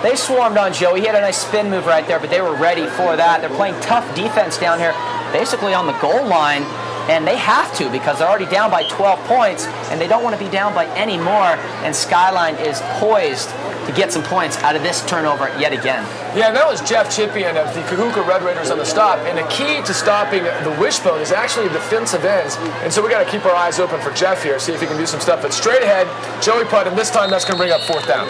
They swarmed on Joey. He had a nice spin move right there, but they were ready for that. They're playing tough defense down here, basically on the goal line, and they have to because they're already down by 12 points, and they don't want to be down by any more, and Skyline is poised to get some points out of this turnover yet again. Yeah, that was Jeff Chippian of the Kahuku Red Raiders on the stop, and the key to stopping the wishbone is actually defensive ends, and so we got to keep our eyes open for Jeff here, see if he can do some stuff. But straight ahead, Joey Putnam, this time that's going to bring up 4th down.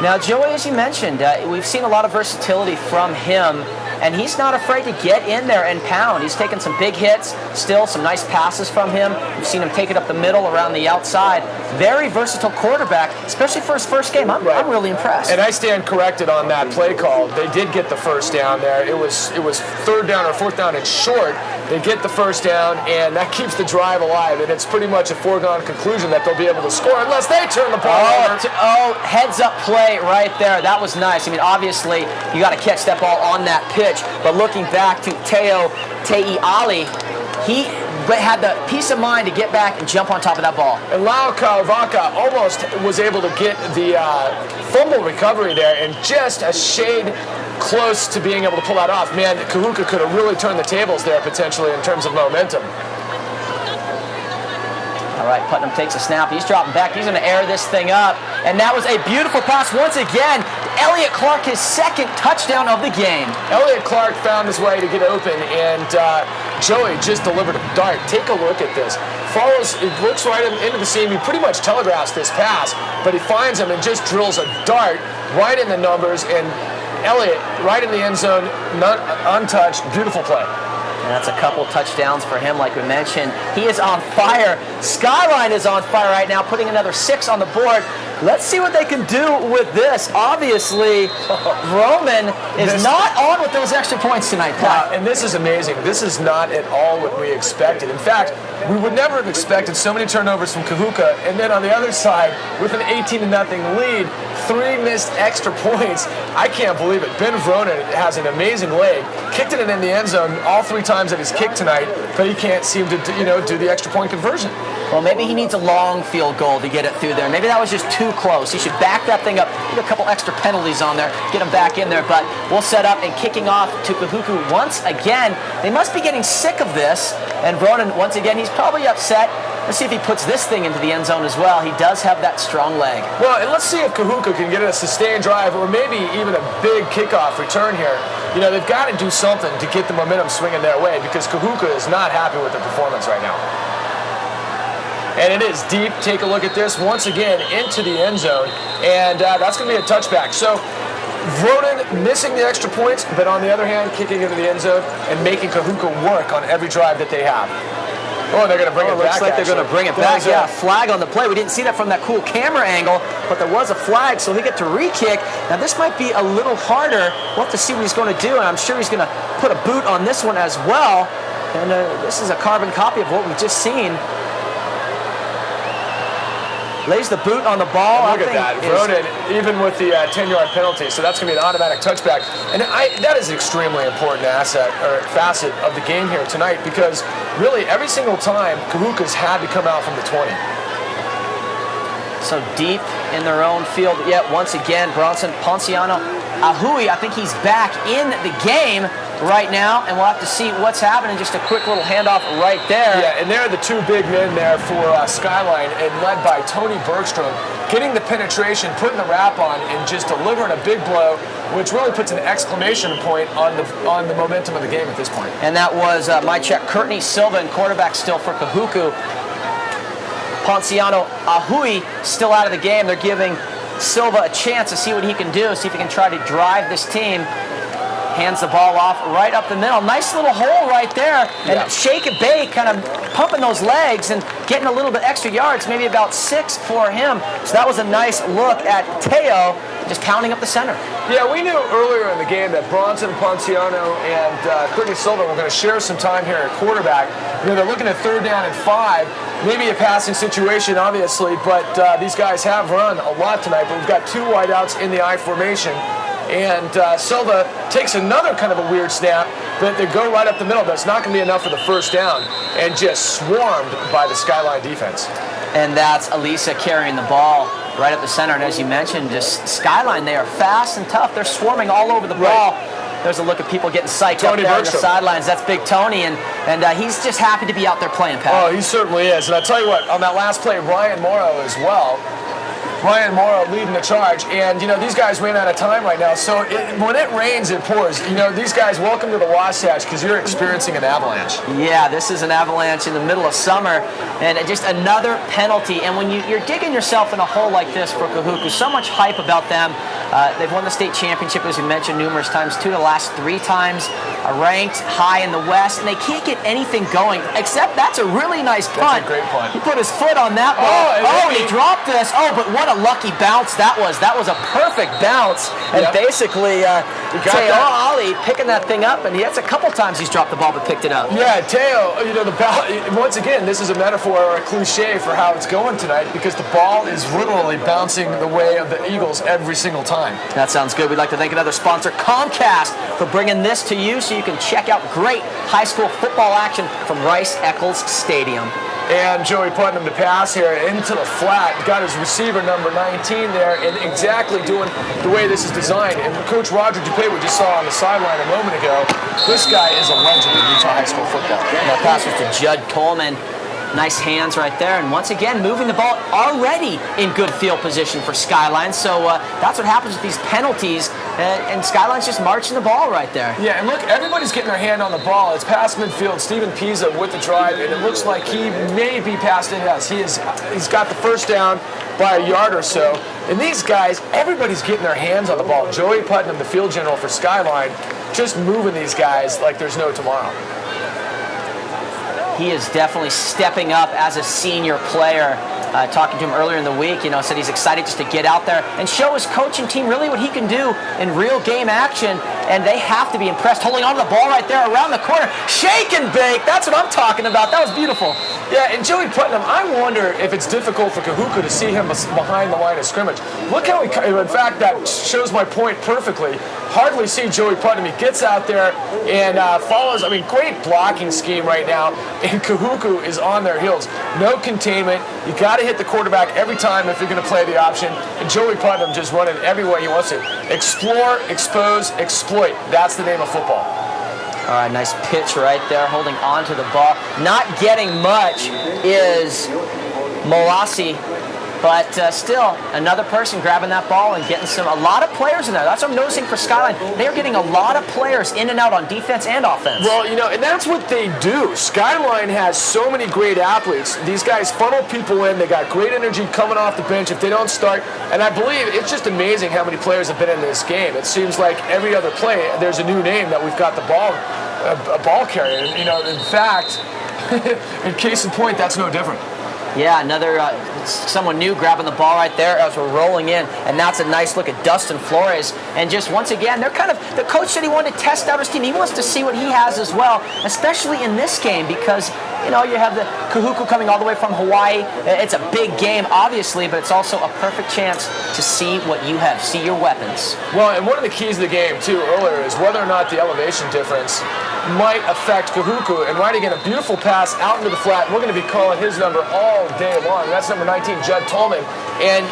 Now, Joey, as you mentioned, we've seen a lot of versatility from him and he's not afraid to get in there and pound. He's taken some big hits, still some nice passes from him. We've seen him take it up the middle, around the outside. Very versatile quarterback, especially for his first game. I'm really impressed. And I stand corrected on that play call. They did get the first down there. It was third down or fourth down and short. They get the first down, and that keeps the drive alive. And it's pretty much a foregone conclusion that they'll be able to score unless they turn the ball over. Heads up play right there. That was nice. I mean, obviously, you got to catch that ball on that pitch. But looking back to Teo Te'iali, he had the peace of mind to get back and jump on top of that ball. And Lau Kawaka almost was able to get the fumble recovery there, and just a shade close to being able to pull that off. Man, Kahuku could have really turned the tables there potentially in terms of momentum. All right, Putnam takes a snap. He's dropping back. He's going to air this thing up. And that was a beautiful pass once again. Elliott Clark, his second touchdown of the game. Elliott Clark found his way to get open, and Joey just delivered a dart. Take a look at this. Looks right into the seam. He pretty much telegraphs this pass, but he finds him and just drills a dart right in the numbers, and Elliott right in the end zone, not untouched. Beautiful play. And that's a couple touchdowns for him, like we mentioned. He is on fire. Skyline is on fire right now, putting another 6 on the board. Let's see what they can do with this. Obviously, Roman is not on with those extra points tonight, Pat. And this is amazing. This is not at all what we expected. In fact, we would never have expected so many turnovers from Kahuku, and then on the other side, with an 18-0 lead, 3 missed extra points. I can't believe it. Ben Vronin has an amazing leg. Kicked it in the end zone all 3 times that he's kicked tonight, but he can't seem to do the extra point conversion. Well, maybe he needs a long field goal to get it through there. Maybe that was just too close. He should back that thing up, put a couple extra penalties on there, get him back in there. But we'll set up and kicking off to Kahuku once again. They must be getting sick of this. And Vronin, once again, he's probably upset. Let's see if he puts this thing into the end zone as well. He does have that strong leg. Well, and let's see if Kahuku can get a sustained drive or maybe even a big kickoff return here. You know, they've got to do something to get the momentum swinging their way because Kahuku is not happy with the performance right now. And it is deep. Take a look at this. Once again, into the end zone. And that's going to be a touchback. So Vronin missing the extra points, but on the other hand, kicking into the end zone and making Kahuku work on every drive that they have. Oh, they're going to bring it back. Looks like they're going to bring it back. Yeah, flag on the play. We didn't see that from that cool camera angle, but there was a flag, so he get to re-kick. Now, this might be a little harder. We'll have to see what he's going to do, and I'm sure he's going to put a boot on this one as well. And this is a carbon copy of what we've just seen. Lays the boot on the ball. Look at that. Vronin, even with the 10-yard penalty, so that's going to be an automatic touchback. And that is an extremely important asset or facet of the game here tonight because really every single time Kahuku's had to come out from the 20. So deep in their own field. Yet once again, Bronson Ponciano Ahui, I think he's back in the game right now, and we'll have to see what's happening. Just a quick little handoff right there. Yeah, and they're the 2 big men there for Skyline, and led by Tony Bergstrom, getting the penetration, putting the wrap on, and just delivering a big blow, which really puts an exclamation point on the momentum of the game at this point. And that was my check. Courtney Silva, and quarterback still for Kahuku. Ponciano Ahui still out of the game. They're giving Silva a chance to see what he can do, see if he can try to drive this team. Hands the ball off right up the middle. Nice little hole right there. And shake and bake, kind of pumping those legs and getting a little bit extra yards, maybe about 6 for him. So that was a nice look at Teo, just pounding up the center. Yeah, we knew earlier in the game that Bronson Ponciano and Courtney Silva were going to share some time here at quarterback. You know, they're looking at 3rd down and 5. Maybe a passing situation, obviously, but these guys have run a lot tonight. But we've got 2 wideouts in the I formation. And Silva takes another kind of a weird snap, but they go right up the middle. But it's not going to be enough for the first down, and just swarmed by the Skyline defense. And that's Elisa carrying the ball right up the center. And as you mentioned, just Skyline, they are fast and tough. They're swarming all over the ball. There's a look at people getting psyched up there on the sidelines. That's Big Tony, and he's just happy to be out there playing, Pat. Oh, he certainly is. And I'll tell you what, on that last play, Ryan Morrow as well. Ryan Morrow leading the charge, and you know these guys ran out of time right now. So when it rains, it pours. You know these guys, welcome to the Wasatch because you're experiencing an avalanche. Yeah, this is an avalanche in the middle of summer, and just another penalty. And when you're digging yourself in a hole like this for Kahuku, so much hype about them. They've won the state championship, as we mentioned, numerous times, 2 of the last 3 times, ranked high in the West, and they can't get anything going, except that's a really nice punt. That's a great punt. He put his foot on that ball. He dropped this. Oh, but what a lucky bounce that was. That was a perfect bounce. And basically, Teo Ali picking that thing up, and that's a couple times he's dropped the ball but picked it up. Yeah, Teo, once again, this is a metaphor or a cliche for how it's going tonight, because the ball is literally bouncing the way of the Eagles every single time. That sounds good. We'd like to thank another sponsor, Comcast, for bringing this to you so you can check out great high school football action from Rice-Eccles Stadium. And Joey Putnam to pass here into the flat. Got his receiver number 19 there, and exactly doing the way this is designed. And Coach Roger DuPay, we just saw on the sideline a moment ago, this guy is a legend in Utah high school football. And that pass was to Judd Coleman. Nice hands right there, and once again, moving the ball already in good field position for Skyline. So that's what happens with these penalties, and Skyline's just marching the ball right there. Yeah, and look, everybody's getting their hand on the ball. It's past midfield. Steven Pisa with the drive, and it looks like he may be past it. Yes, he's got the first down by a yard or so. And these guys, everybody's getting their hands on the ball. Joey Putnam, the field general for Skyline, just moving these guys like there's no tomorrow. He is definitely stepping up as a senior player. Talking to him earlier in the week, said he's excited just to get out there and show his coaching team really what he can do in real game action, and they have to be impressed. Holding on to the ball right there around the corner. Shake and bake, that's what I'm talking about. That was beautiful. Yeah, and Joey Putnam, I wonder if it's difficult for Kahuku to see him behind the line of scrimmage. Look how in fact, that shows my point perfectly. Hardly see Joey Putnam. He gets out there and follows. Great blocking scheme right now, and Kahuku is on their heels. No containment. You got to hit the quarterback every time if you're going to play the option. And Joey Putnam just running every way he wants to. Explore, expose, exploit. That's the name of football. All right, nice pitch right there, holding on to the ball. Not getting much is Molasi. But still, another person grabbing that ball and getting a lot of players in there. That's what I'm noticing for Skyline. They are getting a lot of players in and out on defense and offense. Well, and that's what they do. Skyline has so many great athletes. These guys funnel people in. They got great energy coming off the bench if they don't start. And I believe it's just amazing how many players have been in this game. It seems like every other play, there's a new name that we've got the ball, a ball carrier. In fact, in case in point, that's no different. Yeah, another someone new grabbing the ball right there as we're rolling in, and that's a nice look at Dustin Flores. And just once again, the coach said he wanted to test out his team. He wants to see what he has as well, especially in this game because you have the Kahuku coming all the way from Hawaii. It's a big game, obviously, but it's also a perfect chance to see what you have, see your weapons. Well, and one of the keys of the game too earlier is whether or not the elevation difference might affect Kahuku. And right again, a beautiful pass out into the flat. We're going to be calling his number all day long. That's number 19, Judd Tolman. And,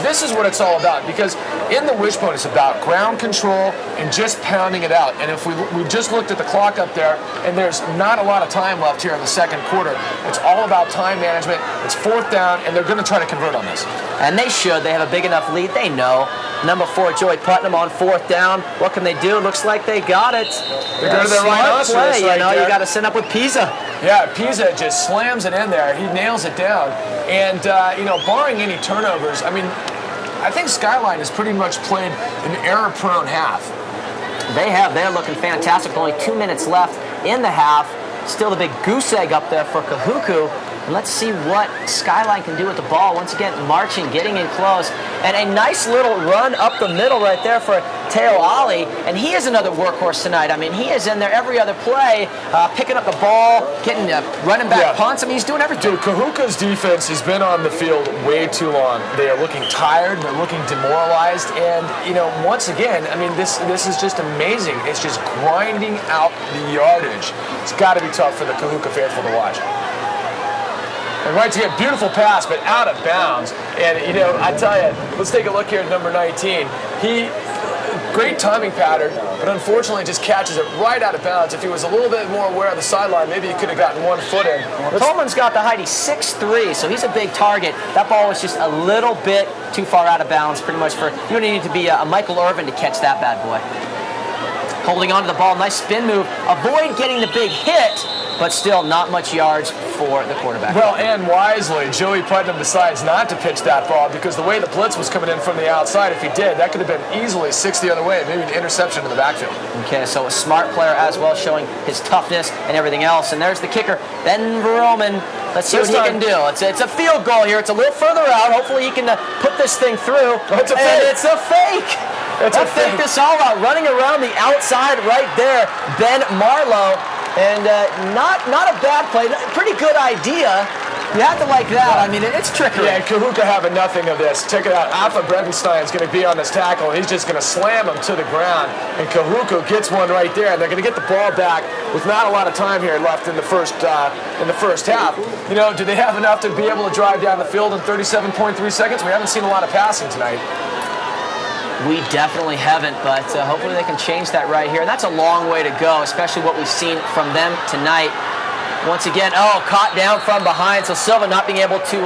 this is what it's all about, because in the wishbone, it's about ground control and just pounding it out. And if we just looked at the clock up there, and there's not a lot of time left here in the second quarter. It's all about time management. It's 4th down, and they're going to try to convert on this. And they should. They have a big enough lead. They know. Number 4, Joey Putnam on 4th down. What can they do? Looks like they got it. They're going to their rhinoceros play. right there. You got to send up with Pisa. Yeah, Pisa just slams it in there. He nails it down. And, barring any turnovers, I think Skyline has pretty much played an error-prone half. They have. They're looking fantastic. Only 2 minutes left in the half. Still the big goose egg up there for Kahuku. And let's see what Skyline can do with the ball. Once again, marching, getting in close. And a nice little run up the middle right there for Teo Ali. And he is another workhorse tonight. He is in there every other play, picking up the ball, getting running back punts. He's doing everything. Dude, Kahuku's defense has been on the field way too long. They are looking tired. They're looking demoralized. And, once again, this is just amazing. It's just grinding out the yardage. It's got to be tough for the Kahuku faithful to watch. And right to get beautiful pass, but out of bounds. And, I tell you, let's take a look here at number 19. Great timing pattern, but unfortunately just catches it right out of bounds. If he was a little bit more aware of the sideline, maybe he could have gotten 1 foot in. Coleman's got the height. He's 6'3", so he's a big target. That ball was just a little bit too far out of bounds, pretty much for, you don't need to be a Michael Irvin to catch that bad boy. Holding on to the ball, nice spin move. Avoid getting the big hit, but still not much yards for the quarterback. Well, and wisely, Joey Putnam decides not to pitch that ball because the way the blitz was coming in from the outside, if he did, that could have been easily 6 the other way, maybe an interception in the backfield. Okay, so a smart player as well, showing his toughness and everything else. And there's the kicker, Ben Verroman. Let's see what he can do. It's a field goal here. It's a little further out. Hopefully he can put this thing through. It's a fake. And it's a fake. Let's fake this all out. Running around the outside right there, Ben Marlowe. And not a bad play. Pretty good idea. You have to like that. I mean, it's trickery. Yeah, and Kahuku having nothing of this. Check it out. Alpha Bredenstein's going to be on this tackle, and he's just going to slam him to the ground. And Kahuku gets one right there, and they're going to get the ball back with not a lot of time here left in the first half. You know, do they have enough to be able to drive down the field in 37.3 seconds? We haven't seen a lot of passing tonight. We definitely haven't, but hopefully they can change that right here. And that's a long way to go, especially what we've seen from them tonight. Once again, caught down from behind. So Silva not being able to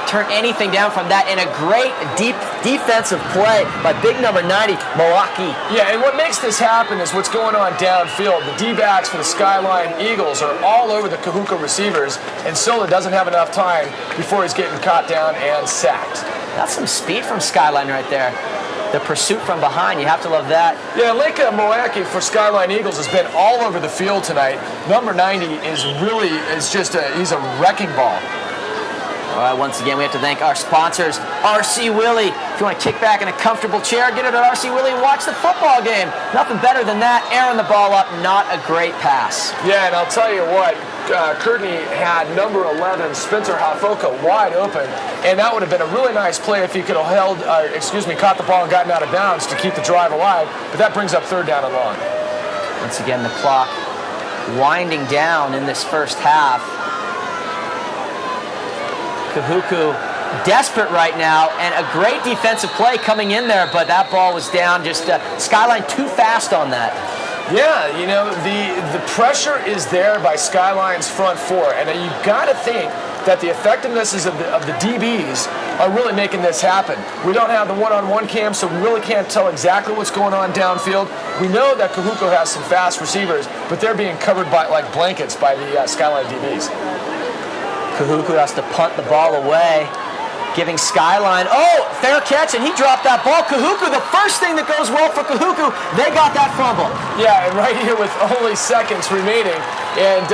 turn anything down from that. And a great deep defensive play by big number 90, Milwaukee. Yeah, and what makes this happen is what's going on downfield. The D-backs for the Skyline Eagles are all over the Kahuku receivers, and Silva doesn't have enough time before he's getting caught down and sacked. That's some speed from Skyline right there. The pursuit from behind, you have to love that. Yeah, Leka Moaki for Skyline Eagles has been all over the field tonight. Number 90 is he's a wrecking ball. All right, once again, we have to thank our sponsors, RC Willie. If you want to kick back in a comfortable chair, get it at RC Willie and watch the football game. Nothing better than that. Airing the ball up, not a great pass. Yeah, and I'll tell you what, Courtney had number 11, Spencer Hafoka, wide open, and that would have been a really nice play if he could have caught the ball and gotten out of bounds to keep the drive alive, but that brings up 3rd down and long. Once again, the clock winding down in this first half. Kahuku desperate right now, and a great defensive play coming in there, but that ball was down. Just Skyline too fast on that. Yeah, you know, the pressure is there by Skyline's front four, and you've got to think that the effectiveness of the DBs are really making this happen. We don't have the one-on-one cam, so we really can't tell exactly what's going on downfield. We know that Kahuku has some fast receivers, but they're being covered by like blankets by the Skyline DBs. Kahuku has to punt the ball away, giving Skyline, fair catch, and he dropped that ball. Kahuku, the first thing that goes well for Kahuku, they got that fumble. Yeah, and right here with only seconds remaining, and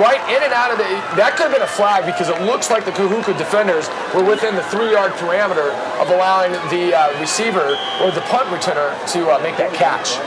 right in and out of that could have been a flag because it looks like the Kahuku defenders were within the 3-yard parameter of allowing the receiver or the punt returner to make that catch.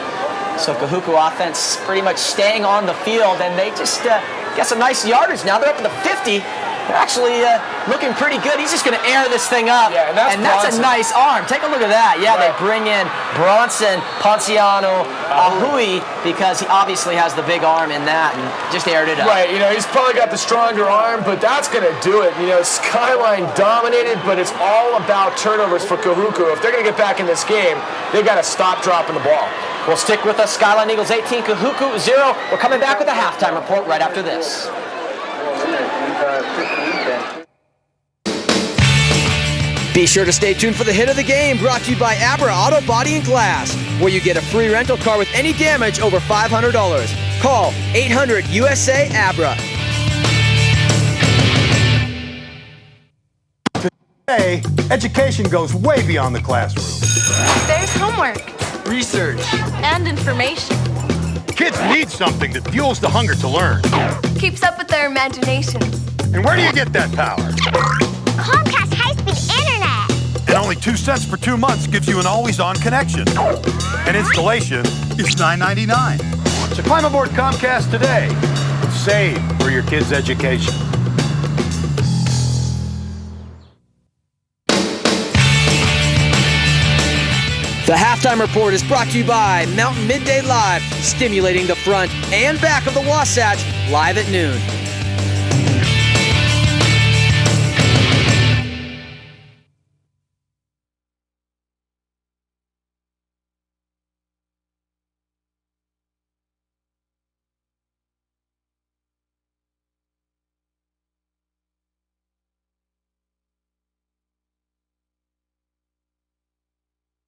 So Kahuku offense pretty much staying on the field, and they just got some nice yardage. Now they're up in the 50. They're actually looking pretty good. He's just going to air this thing up. Yeah, and that's a nice arm. Take a look at that. Yeah, right. They bring in Bronson Ponciano Ahui because he obviously has the big arm in that and just aired it up. Right, he's probably got the stronger arm, but that's going to do it. Skyline dominated, but it's all about turnovers for Kahuku. If they're going to get back in this game, they got to stop dropping the ball. We'll stick with us. Skyline Eagles 18, Kahuku 0. We're coming back with a halftime report right after this. Be sure to stay tuned for the hit of the game, brought to you by Abra Auto Body and Glass, where you get a free rental car with any damage over $500. Call 800-USA-ABRA. Today, education goes way beyond the classroom. There's homework, Research. and information. Kids need something that fuels the hunger to learn. Keeps up with their imagination. And where do you get that power? Comcast high-speed internet. And only 2 cents for 2 months gives you an always-on connection. And installation is $9.99. So climb aboard Comcast today and save for your kids' education. The Halftime Report is brought to you by Mountain Midday Live, stimulating the front and back of the Wasatch live at noon.